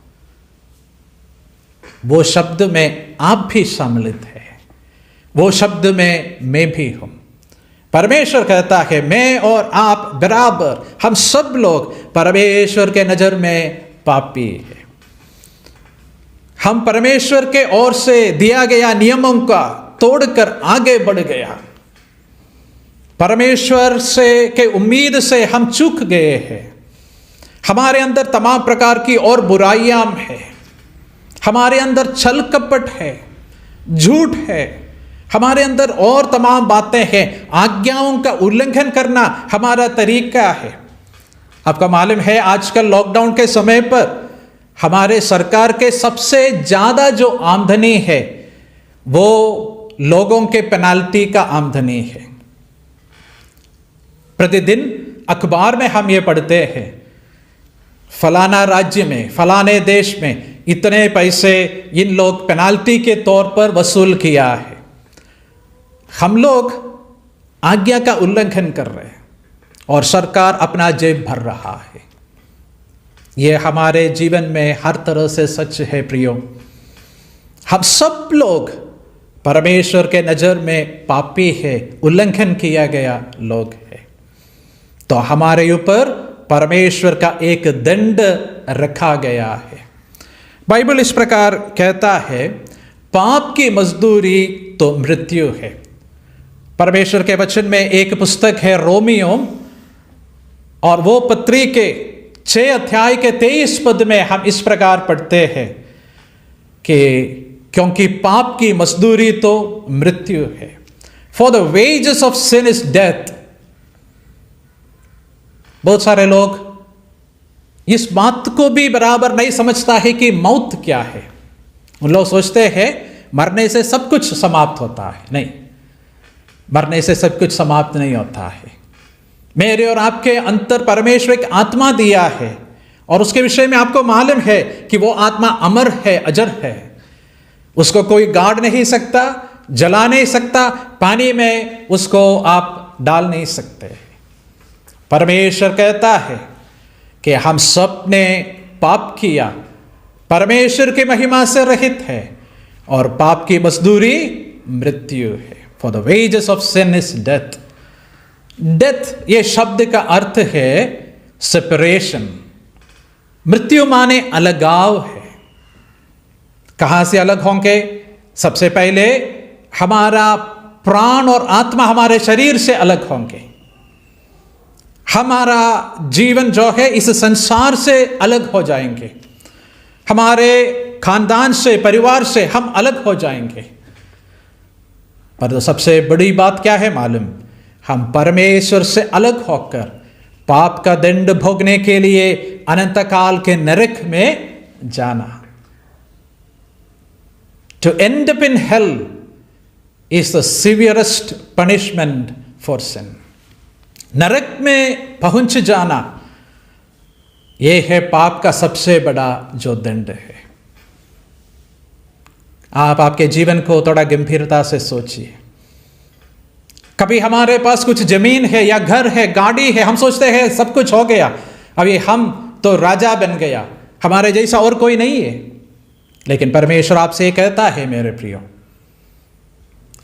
वो शब्द में आप भी सम्मिलित है, वो शब्द में मैं भी हूं। परमेश्वर कहता है मैं और आप बराबर, हम सब लोग परमेश्वर के नजर में पापी है। हम परमेश्वर के ओर से दिया गया नियमों का तोड़कर आगे बढ़ गया। परमेश्वर से के उम्मीद से हम चूक गए हैं। हमारे अंदर तमाम प्रकार की और बुराइयां हैं। हमारे अंदर छल कपट है, झूठ है, हमारे अंदर और तमाम बातें हैं। आज्ञाओं का उल्लंघन करना हमारा तरीका है। आपका मालूम है आजकल लॉकडाउन के समय पर हमारे सरकार के सबसे ज्यादा जो आमदनी है वो लोगों के पेनाल्टी का आमदनी है। प्रतिदिन अखबार में हम ये पढ़ते हैं फलाना राज्य में, फलाने देश में इतने पैसे इन लोग पेनाल्टी के तौर पर वसूल किया है। हम लोग आज्ञा का उल्लंघन कर रहे हैं और सरकार अपना जेब भर रहा है। यह हमारे जीवन में हर तरह से सच है प्रियो। हम सब लोग परमेश्वर के नजर में पापी है, उल्लंघन किया गया लोग है। तो हमारे ऊपर परमेश्वर का एक दंड रखा गया है। बाइबल इस प्रकार कहता है पाप की मजदूरी तो मृत्यु है। परमेश्वर के वचन में एक पुस्तक है रोमियो, और वो पत्री के 6 अध्याय के 23 पद में हम इस प्रकार पढ़ते हैं कि क्योंकि पाप की मजदूरी तो मृत्यु है। For the wages of sin is death. बहुत सारे लोग इस बात को भी बराबर नहीं समझता है कि मौत क्या है। उन लोग सोचते हैं मरने से सब कुछ समाप्त होता है। नहीं, मरने से सब कुछ समाप्त नहीं होता है। मेरे और आपके अंतर परमेश्वर एक आत्मा दिया है, और उसके विषय में आपको मालूम है कि वो आत्मा अमर है, अजर है। उसको कोई गाड़ नहीं सकता, जला नहीं सकता, पानी में उसको आप डाल नहीं सकते। परमेश्वर कहता है कि हम सब ने पाप किया, परमेश्वर की महिमा से रहित है, और पाप की मजदूरी मृत्यु है। For the wages of sin is death. Death ये शब्द का अर्थ है सेपरेशन। मृत्यु माने अलगाव है। कहां से अलग होंगे? सबसे पहले हमारा प्राण और आत्मा हमारे शरीर से अलग होंगे। हमारा जीवन जो है इस संसार से अलग हो जाएंगे। हमारे खानदान से, परिवार से हम अलग हो जाएंगे। पर तो सबसे बड़ी बात क्या है मालूम? हम परमेश्वर से अलग होकर पाप का दंड भोगने के लिए अनंत काल के नरक में जाना। To end up in hell is the severest punishment for sin. नरक में पहुंच जाना यह है पाप का सबसे बड़ा जो दंड है। आप आपके जीवन को थोड़ा गंभीरता से सोचिए। कभी हमारे पास कुछ जमीन है या घर है, गाड़ी है, हम सोचते हैं सब कुछ हो गया, अभी हम तो राजा बन गया, हमारे जैसा और कोई नहीं है। लेकिन परमेश्वर आपसे ये कहता है मेरे प्रियो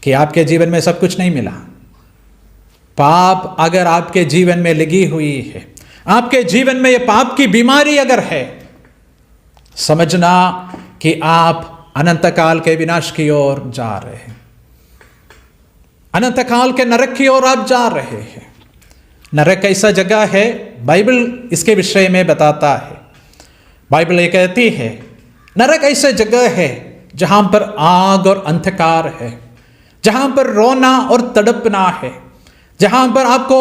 कि आपके जीवन में सब कुछ नहीं मिला। पाप अगर आपके जीवन में लगी हुई है, आपके जीवन में ये पाप की बीमारी अगर है, समझना कि आप अनंत काल के विनाश की ओर जा रहे हैं। अनंत काल के नरक की ओर आप जा रहे हैं। नरक ऐसा जगह है, बाइबल इसके विषय में बताता है। बाइबल ये कहती है नरक ऐसा जगह है जहां पर आग और अंधकार है, जहां पर रोना और तड़पना है, जहां पर आपको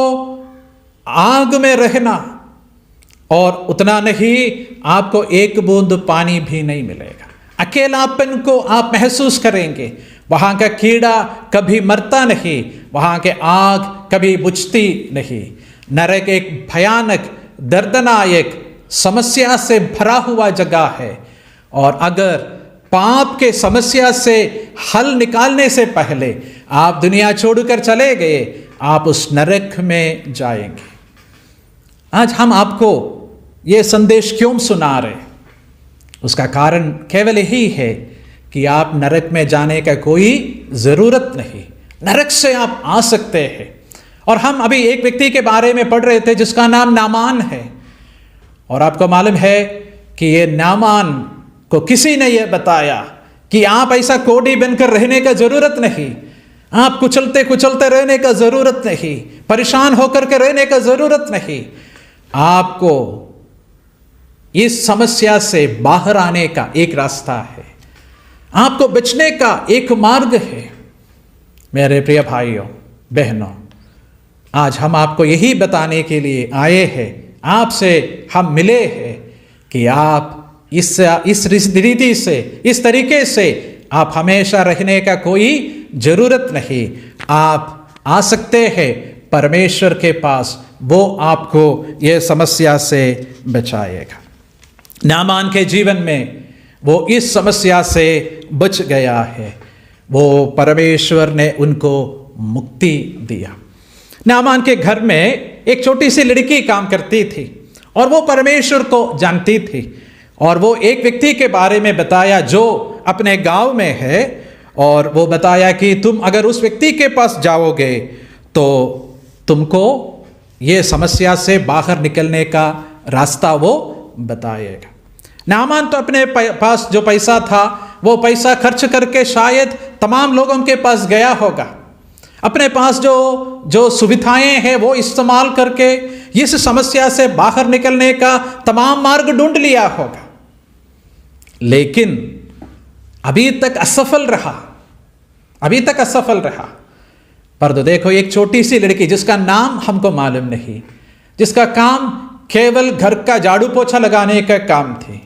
आग में रहना, और उतना नहीं, आपको एक बूंद पानी भी नहीं मिलेगा। अकेलापन को आप महसूस करेंगे। वहां का कीड़ा कभी मरता नहीं, वहां के आग कभी बुझती नहीं। नरक एक भयानक दर्दनायक समस्या से भरा हुआ जगह है, और अगर पाप के समस्या से हल निकालने से पहले आप दुनिया छोड़कर चले गए, आप उस नरक में जाएंगे। आज हम आपको ये संदेश क्यों सुना रहे? उसका कारण केवल यही है कि आप नरक में जाने का कोई जरूरत नहीं। नरक से आप आ सकते हैं। और हम अभी एक व्यक्ति के बारे में पढ़ रहे थे जिसका नाम नामान है, और आपको मालूम है कि ये नामान को किसी ने यह बताया कि आप ऐसा कोढ़ी बनकर रहने का जरूरत नहीं, आप कुचलते कुचलते रहने का जरूरत नहीं, परेशान होकर के रहने का जरूरत नहीं। आपको इस समस्या से बाहर आने का एक रास्ता है, आपको बचने का एक मार्ग है। मेरे प्रिय भाइयों बहनों, आज हम आपको यही बताने के लिए आए हैं, आपसे हम मिले हैं कि आप इस रीति से, इस तरीके से आप हमेशा रहने का कोई जरूरत नहीं। आप आ सकते हैं परमेश्वर के पास, वो आपको यह समस्या से बचाएगा। नामान के जीवन में वो इस समस्या से बच गया है। वो परमेश्वर ने उनको मुक्ति दिया। नामान के घर में एक छोटी सी लड़की काम करती थी, और वो परमेश्वर को जानती थी। और वो एक व्यक्ति के बारे में बताया जो अपने गांव में है, और वो बताया कि तुम अगर उस व्यक्ति के पास जाओगे तो तुमको ये समस्या से बाहर निकलने का रास्ता वो बताएगा। नामान तो अपने पास जो पैसा था वो पैसा खर्च करके शायद तमाम लोगों के पास गया होगा। अपने पास जो सुविधाएं हैं वो इस्तेमाल करके इस समस्या से बाहर निकलने का तमाम मार्ग ढूंढ लिया होगा, लेकिन अभी तक असफल रहा। पर तो देखो, एक छोटी सी लड़की जिसका नाम हमको मालूम नहीं, जिसका काम केवल घर का झाड़ू पोछा लगाने का काम थी।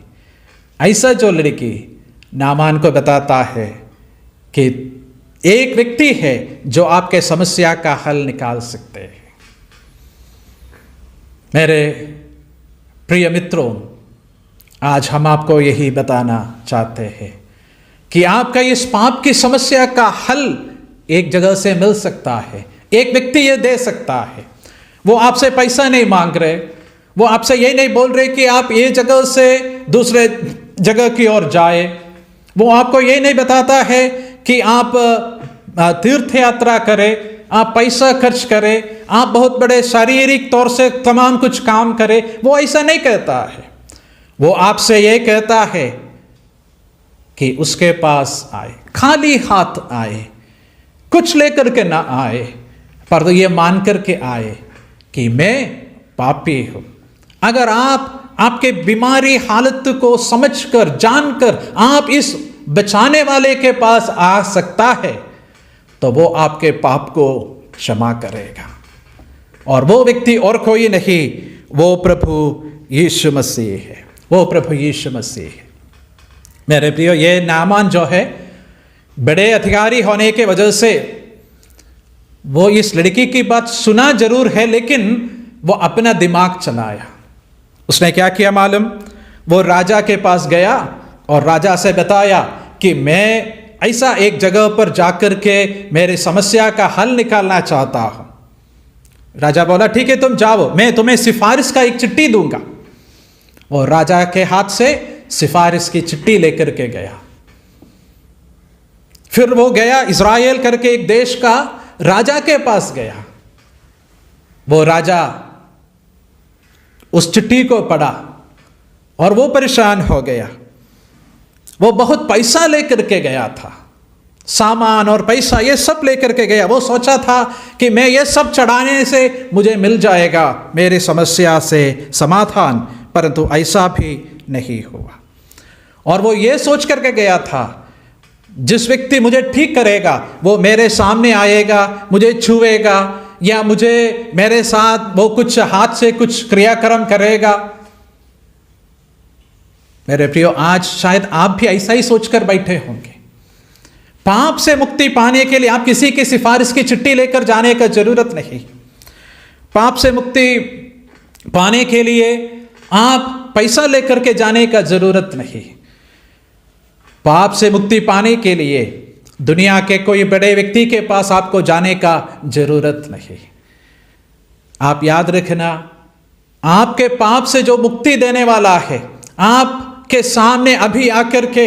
ऐसा जो लड़की नामान को बताता है कि एक व्यक्ति है जो आपके समस्या का हल निकाल सकते हैं। मेरे प्रिय मित्रों, आज हम आपको यही बताना चाहते हैं कि आपका इस पाप की समस्या का हल एक जगह से मिल सकता है। एक व्यक्ति ये दे सकता है। वो आपसे पैसा नहीं मांग रहे, वो आपसे ये नहीं बोल रहे कि आप ये जगह से दूसरे जगह की ओर जाए। वो आपको ये नहीं बताता है कि आप तीर्थ यात्रा करें, आप पैसा खर्च करें, आप बहुत बड़े शारीरिक तौर से तमाम कुछ काम करें। वो ऐसा नहीं कहता है। वो आपसे ये कहता है कि उसके पास आए, खाली हाथ आए, कुछ लेकर के ना आए, पर तो ये मान करके आए कि मैं पापी हूं। अगर आपके बीमारी हालत को समझकर जानकर आप इस बचाने वाले के पास आ सकता है तो वो आपके पाप को क्षमा करेगा। और वो व्यक्ति और कोई नहीं, वो प्रभु यीशु मसीह है। वो प्रभु यीशु मसीह है। मेरे प्रियो, ये नामान जो है बड़े अधिकारी होने के वजह से वो इस लड़की की बात सुना जरूर है, लेकिन वो अपना दिमाग चलाया। उसने क्या किया मालूम? वो राजा के पास गया और राजा से बताया कि मैं ऐसा एक जगह पर जाकर के मेरी समस्या का हल निकालना चाहता हूं। राजा बोला ठीक है, तुम जाओ, मैं तुम्हें सिफारिश का एक चिट्ठी दूंगा। और राजा के हाथ से सिफारिश की चिट्ठी लेकर के गया। फिर वो गया इज़राइल करके एक देश का राजा के पास गया। वो राजा उस चिट्ठी को पढ़ा और वो परेशान हो गया। वो बहुत पैसा लेकर के गया था, सामान और पैसा ये सब लेकर के गया। वो सोचा था कि मैं ये सब चढ़ाने से मुझे मिल जाएगा मेरी समस्या से समाधान, परंतु ऐसा भी नहीं हुआ। और वो ये सोच करके गया था जिस व्यक्ति मुझे ठीक करेगा वो मेरे सामने आएगा, मुझे छुएगा या मुझे मेरे साथ वो कुछ हाथ से कुछ क्रियाक्रम करेगा। मेरे प्रियो, आज शायद आप भी ऐसा ही सोचकर बैठे होंगे। पाप से मुक्ति पाने के लिए आप किसी की सिफारिश की चिट्ठी लेकर जाने का जरूरत नहीं। पाप से मुक्ति पाने के लिए आप पैसा लेकर के जाने का जरूरत नहीं। पाप से मुक्ति पाने के लिए दुनिया के कोई बड़े व्यक्ति के पास आपको जाने का जरूरत नहीं। आप याद रखना, आपके पाप से जो मुक्ति देने वाला है आपके सामने अभी आकर के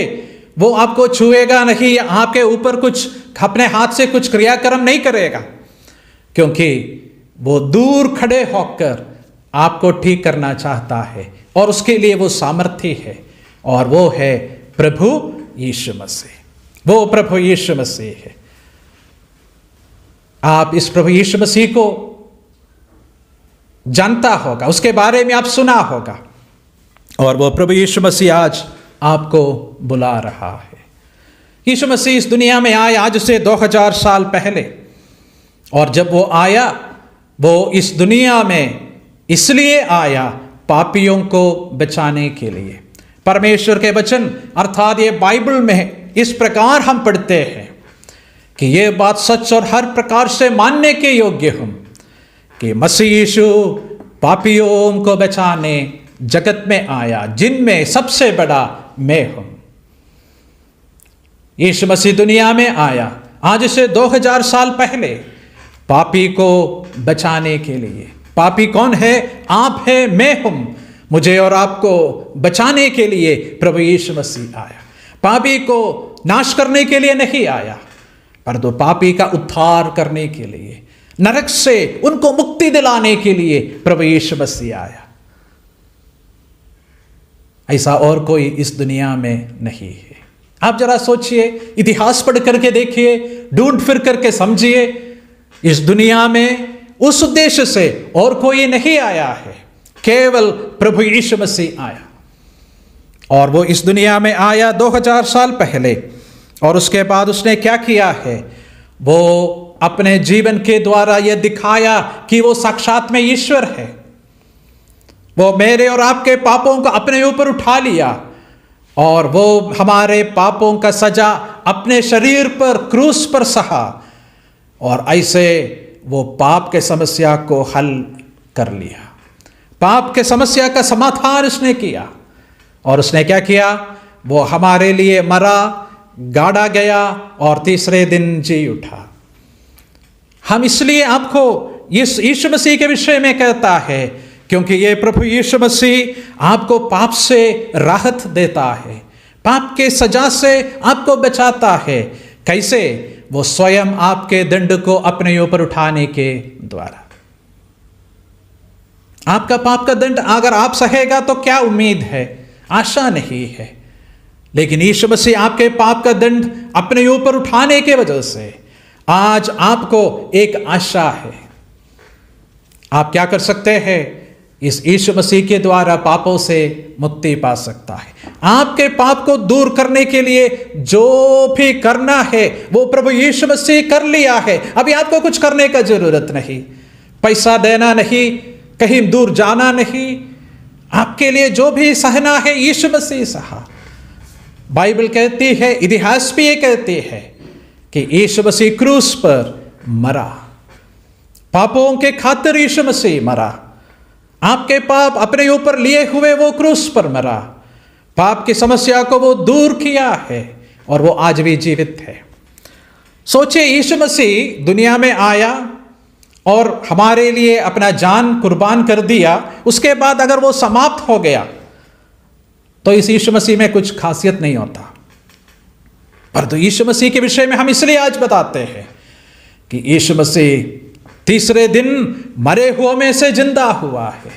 वो आपको छुएगा नहीं, आपके ऊपर कुछ अपने हाथ से कुछ क्रियाक्रम नहीं करेगा, क्योंकि वो दूर खड़े होकर आपको ठीक करना चाहता है और उसके लिए वो सामर्थ्य है, और वो है प्रभु यीशु मसीह। वो प्रभु यीशु मसीह है। आप इस प्रभु यीशु मसीह को जानता होगा, उसके बारे में आप सुना होगा, और वो प्रभु यीशु मसीह आज आपको बुला रहा है। यीशु मसीह इस दुनिया में आया आज से 2000 साल पहले, और जब वो आया वो इस दुनिया में इसलिए आया पापियों को बचाने के लिए। परमेश्वर के वचन अर्थात ये बाइबल में इस प्रकार हम पढ़ते हैं कि ये बात सच और हर प्रकार से मानने के योग्य हूं कि मसीह यीशु पापियों को बचाने जगत में आया, जिनमें सबसे बड़ा मैं हूं। यीशु मसीह दुनिया में आया आज से 2000 साल पहले पापी को बचाने के लिए। पापी कौन है? आप है, मैं हूं। मुझे और आपको बचाने के लिए प्रभु यीशु मसीह आया। पापी को नाश करने के लिए नहीं आया, परंतु पापी का उद्धार करने के लिए, नरक से उनको मुक्ति दिलाने के लिए प्रभु यीशु मसीह आया। ऐसा और कोई इस दुनिया में नहीं है। आप जरा सोचिए, इतिहास पढ़ करके देखिए, ढूंढ फिर करके समझिए, इस दुनिया में उस उद्देश्य से और कोई नहीं आया है, केवल प्रभु यीशु मसीह आया। और वो इस दुनिया में आया 2000 साल पहले, और उसके बाद उसने क्या किया है? वो अपने जीवन के द्वारा यह दिखाया कि वो साक्षात में ईश्वर है। वो मेरे और आपके पापों को अपने ऊपर उठा लिया और वो हमारे पापों का सजा अपने शरीर पर क्रूस पर सहा और ऐसे वो पाप के समस्या को हल कर लिया। पाप के समस्या का समाधान उसने किया और उसने क्या किया? वो हमारे लिए मरा, गाड़ा गया और तीसरे दिन जी उठा। हम इसलिए आपको इस यीशु मसीह के विषय में कहता है क्योंकि ये प्रभु यीशु मसीह आपको पाप से राहत देता है, पाप के सजा से आपको बचाता है। कैसे? वो स्वयं आपके दंड को अपने ऊपर उठाने के द्वारा। आपका पाप का दंड अगर आप सहेगा तो क्या उम्मीद है? आशा नहीं है। लेकिन यीशु मसीह आपके पाप का दंड अपने ऊपर उठाने के वजह से आज आपको एक आशा है। आप क्या कर सकते हैं? इस यीशु मसीह के द्वारा पापों से मुक्ति पा सकता है। आपके पाप को दूर करने के लिए जो भी करना है वो प्रभु यीशु मसीह कर लिया है। अभी आपको कुछ करने का जरूरत नहीं, पैसा देना नहीं, कहीं दूर जाना नहीं। आपके लिए जो भी सहना है यीशु मसीह सहा। बाइबल कहती है, इतिहास भी ये कहती है कि यीशु मसीह क्रूस पर मरा, पापों के खातिर यीशु मसीह मरा। आपके पाप अपने ऊपर लिए हुए वो क्रूस पर मरा, पाप की समस्या को वो दूर किया है और वो आज भी जीवित है। सोचिए, यीशु मसीह दुनिया में आया और हमारे लिए अपना जान कुर्बान कर दिया, उसके बाद अगर वो समाप्त हो गया तो इस यीशु मसीह में कुछ खासियत नहीं होता। पर तो यीशु मसीह के विषय में हम इसलिए आज बताते हैं कि यीशु मसीह तीसरे दिन मरे हुओं में से जिंदा हुआ है।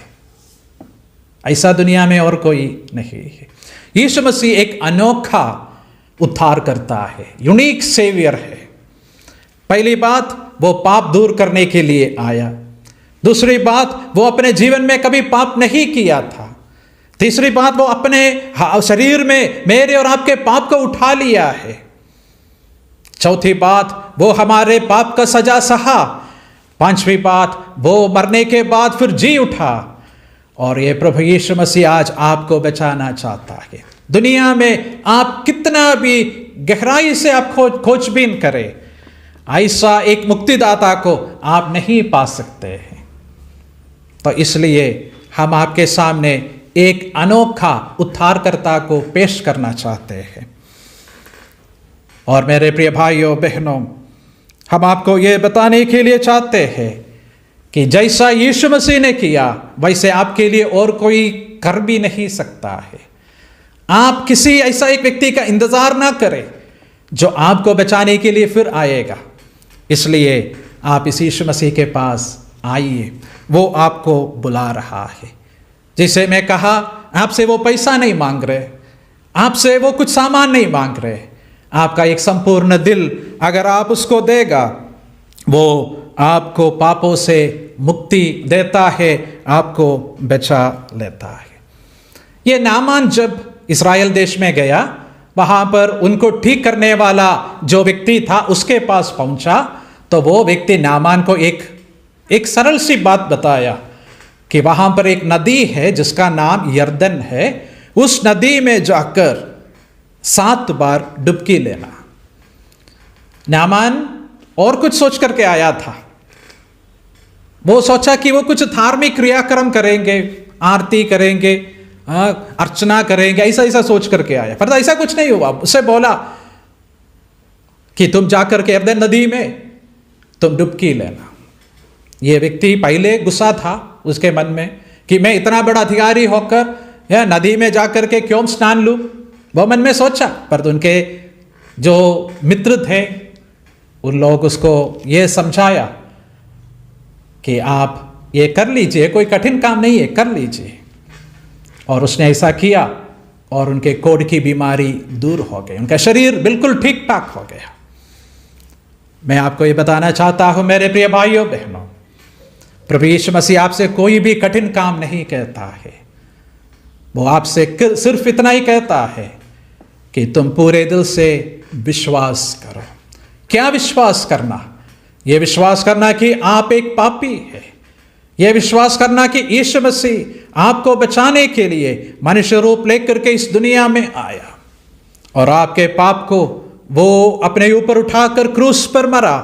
ऐसा दुनिया में और कोई नहीं है। यीशु मसीह एक अनोखा उद्धार करता है, यूनिक सेवियर है। पहली बात, वो पाप दूर करने के लिए आया। दूसरी बात, वो अपने जीवन में कभी पाप नहीं किया था। तीसरी बात, वो अपने शरीर में मेरे और आपके पाप को उठा लिया है। चौथी बात, वो हमारे पाप का सजा सहा। पांचवी बात, वो मरने के बाद फिर जी उठा। और ये प्रभु यीशु मसीह आज आपको बचाना चाहता है। दुनिया में आप कितना भी गहराई से आप खोजबीन करें, ऐसा एक मुक्तिदाता को आप नहीं पा सकते हैं। तो इसलिए हम आपके सामने एक अनोखा उद्धारकर्ता को पेश करना चाहते हैं। और मेरे प्रिय भाइयों बहनों, हम आपको ये बताने के लिए चाहते हैं कि जैसा यीशु मसीह ने किया वैसे आपके लिए और कोई कर भी नहीं सकता है। आप किसी ऐसा एक व्यक्ति का इंतजार ना करें जो आपको बचाने के लिए फिर आएगा। इसलिए आप इस यीशु मसीह के पास आइए, वो आपको बुला रहा है। जैसे मैं कहा, आपसे वो पैसा नहीं मांग रहे, आपसे वो कुछ सामान नहीं मांग रहे। आपका एक संपूर्ण दिल अगर आप उसको देगा, वो आपको पापों से मुक्ति देता है, आपको बचा लेता है। ये नामान जब इस्राएल देश में गया, वहाँ पर उनको ठीक करने वाला जो व्यक्ति था उसके पास पहुँचा, तो वो व्यक्ति नामान को एक सरल सी बात बताया कि वहाँ पर एक नदी है जिसका नाम यरदन है, उस नदी में जाकर 7 बार डुबकी लेना। नामान और कुछ सोच करके आया था। वो सोचा कि वो कुछ धार्मिक क्रियाक्रम करेंगे, आरती करेंगे, अर्चना करेंगे, ऐसा सोच करके आया। पर ऐसा कुछ नहीं हुआ। उसे बोला कि तुम जाकर के यरदन नदी में तुम डुबकी लेना। ये व्यक्ति पहले गुस्सा था उसके मन में कि मैं इतना बड़ा अधिकारी होकर यह नदी में जाकर के क्यों स्नान लूं, वो मन में सोचा। पर उनके जो मित्र थे उन लोग उसको ये समझाया कि आप ये कर लीजिए, कोई कठिन काम नहीं है, कर लीजिए। और उसने ऐसा किया और उनके कोढ़ की बीमारी दूर हो गई, उनका शरीर बिल्कुल ठीक ठाक हो गया। मैं आपको ये बताना चाहता हूं मेरे प्रिय भाइयों बहनों, प्रभु यीशु मसीह आपसे कोई भी कठिन काम नहीं कहता है। वो आपसे सिर्फ इतना ही कहता है कि तुम पूरे दिल से विश्वास करो। क्या विश्वास करना? ये विश्वास करना कि आप एक पापी है, ये विश्वास करना कि यीशु मसीह आपको बचाने के लिए मनुष्य रूप लेकर के इस दुनिया में आया और आपके पाप को वो अपने ऊपर उठाकर क्रूस पर मरा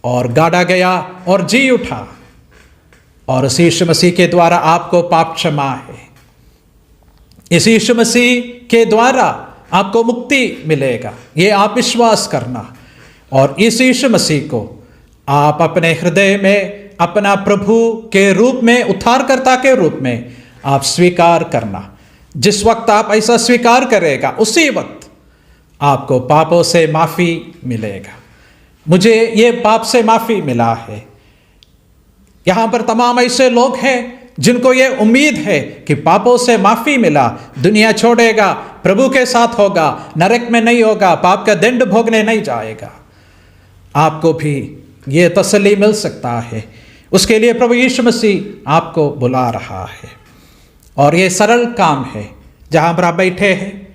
और गाड़ा गया और जी उठा, और इस यीशु मसीह के द्वारा आपको पाप क्षमा है। इस यीशु मसीह के द्वारा आपको मुक्ति मिलेगा, ये आप विश्वास करना, और इस यीशु मसीह को आप अपने हृदय में अपना प्रभु के रूप में, उद्धारकर्ता के रूप में आप स्वीकार करना। जिस वक्त आप ऐसा स्वीकार करेगा उसी वक्त आपको पापों से माफ़ी मिलेगा। मुझे ये पाप से माफ़ी मिला है। यहाँ पर तमाम ऐसे लोग हैं जिनको ये उम्मीद है कि पापों से माफ़ी मिला, दुनिया छोड़ेगा, प्रभु के साथ होगा, नरक में नहीं होगा, पाप का दंड भोगने नहीं जाएगा। आपको भी ये तसल्ली मिल सकता है। उसके लिए प्रभु यीशु मसीह आपको बुला रहा है, और ये सरल काम है। जहाँ पर आप बैठे हैं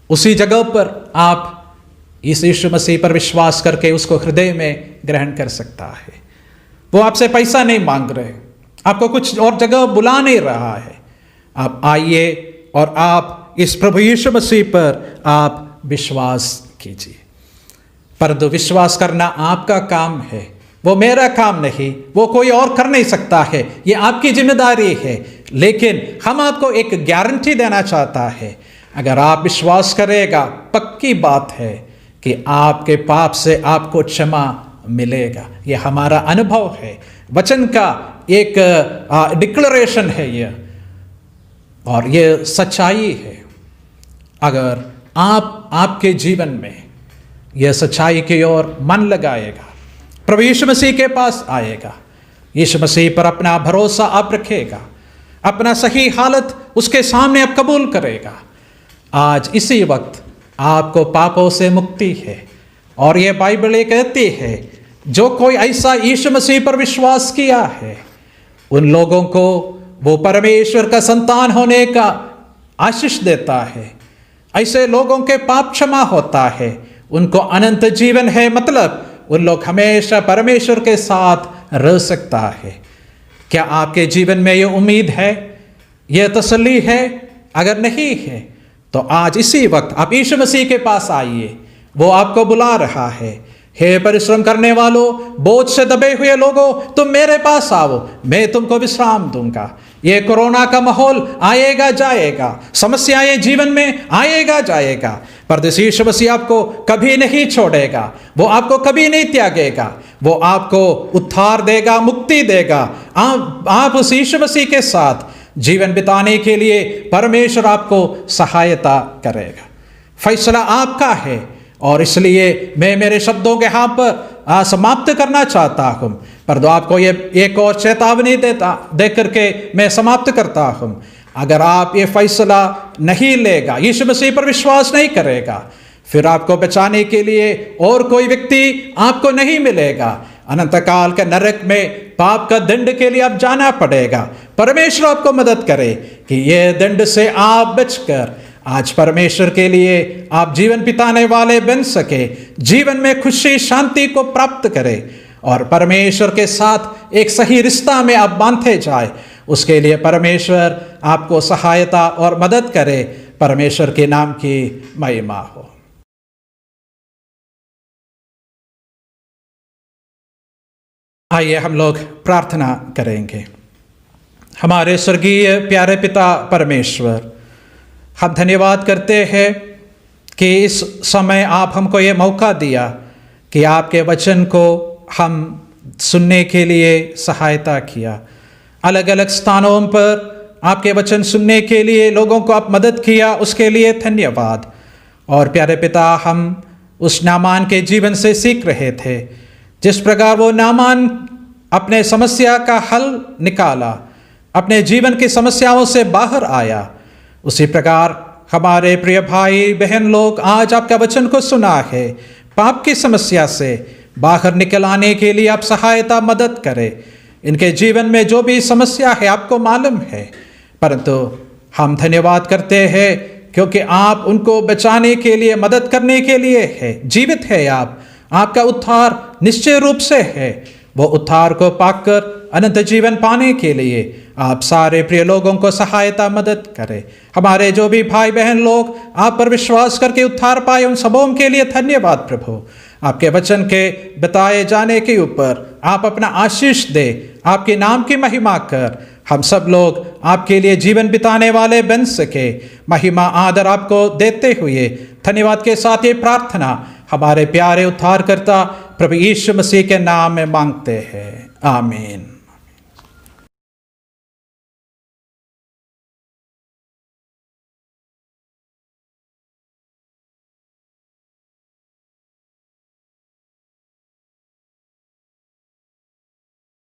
उसी जगह पर आप इस यीशु मसीह पर विश्वास करके उसको हृदय में ग्रहण कर सकता है। वो आपसे पैसा नहीं मांग रहे, आपको कुछ और जगह बुला नहीं रहा है। आप आइए और आप इस प्रभु यीशु मसीह पर आप विश्वास कीजिए। परंतु विश्वास करना आपका काम है, वो मेरा काम नहीं, वो कोई और कर नहीं सकता है, ये आपकी जिम्मेदारी है। लेकिन हम आपको एक गारंटी देना चाहता है, अगर आप विश्वास करेगा, पक्की बात है कि आपके पाप से आपको क्षमा मिलेगा। ये हमारा अनुभव है, वचन का एक डिक्लेरेशन है ये, और ये सच्चाई है। अगर आप आपके जीवन में यह सच्चाई की ओर मन लगाएगा, प्रभु यीशु मसीह के पास आएगा, यीशु मसीह पर अपना भरोसा आप रखेगा, अपना सही हालत उसके सामने आप कबूल करेगा, आज इसी वक्त आपको पापों से मुक्ति है। और ये बाइबल ये कहती है, जो कोई ऐसा यीशु मसीह पर विश्वास किया है उन लोगों को वो परमेश्वर का संतान होने का आशीष देता है। ऐसे लोगों के पाप क्षमा होता है, उनको अनंत जीवन है, मतलब उन लोग हमेशा परमेश्वर के साथ रह सकता है। क्या आपके जीवन में ये उम्मीद है, ये तसल्ली है? अगर नहीं है तो आज इसी वक्त आप यीशु मसीह के पास आइए, वो आपको बुला रहा है। हे परिश्रम करने वालों, बोझ से दबे हुए लोगों, तुम मेरे पास आओ, मैं तुमको विश्राम दूंगा। ये कोरोना का माहौल आएगा जाएगा, समस्याएं जीवन में आएगा जाएगा, पर यीशु मसीह आपको कभी नहीं छोड़ेगा, वो आपको कभी नहीं त्यागेगा, वो आपको उद्धार देगा, मुक्ति देगा। आप उस यीशु मसीह के साथ जीवन बिताने के लिए परमेश्वर आपको सहायता करेगा। फैसला आपका है, और इसलिए मैं मेरे शब्दों के यहाँ पर समाप्त करना चाहता हूँ, पर तो आपको ये एक और चेतावनी दे करके मैं समाप्त करता हूँ। अगर आप ये फैसला नहीं लेगा, यीशु मसीह पर विश्वास नहीं करेगा, फिर आपको बचाने के लिए और कोई व्यक्ति आपको नहीं मिलेगा। अनंत काल के नरक में पाप का दंड के लिए आप जाना पड़ेगा। परमेश्वर आपको मदद करे कि ये दंड से आप बचकर आज परमेश्वर के लिए आप जीवन बिताने वाले बन सके, जीवन में खुशी शांति को प्राप्त करें, और परमेश्वर के साथ एक सही रिश्ता में आप बांधे जाए। उसके लिए परमेश्वर आपको सहायता और मदद करे। परमेश्वर के नाम की महिमा हो। आइए हम लोग प्रार्थना करेंगे। हमारे स्वर्गीय प्यारे पिता परमेश्वर, हम धन्यवाद करते हैं कि इस समय आप हमको ये मौका दिया कि आपके वचन को हम सुनने के लिए सहायता किया। अलग अलग स्थानों पर आपके वचन सुनने के लिए लोगों को आप मदद किया, उसके लिए धन्यवाद। और प्यारे पिता, हम उस नामान के जीवन से सीख रहे थे, जिस प्रकार वो नामान अपने समस्या का हल निकाला, अपने जीवन की समस्याओं से बाहर आया, उसी प्रकार हमारे प्रिय भाई बहन लोग आज आपका वचन को सुना है, पाप की समस्या से बाहर निकल आने के लिए आप सहायता मदद करें। इनके जीवन में जो भी समस्या है आपको मालूम है, परंतु हम धन्यवाद करते हैं क्योंकि आप उनको बचाने के लिए, मदद करने के लिए है, जीवित है। आपका उद्धार निश्चय रूप से है, वो उद्धार को पाकर अनंत जीवन पाने के लिए आप सारे प्रिय लोगों को सहायता मदद करें। हमारे जो भी भाई बहन लोग आप पर विश्वास करके उद्धार पाए, उन सबों के लिए धन्यवाद प्रभु। आपके वचन के बताए जाने के ऊपर आप अपना आशीष दे, आपके नाम की महिमा कर, हम सब लोग आपके लिए जीवन बिताने वाले बन सके। महिमा आदर आपको देते हुए धन्यवाद के साथ ये प्रार्थना हमारे प्यारे उद्धारकर्ता प्रभु यीशु मसीह के नाम में मांगते हैं, आमीन।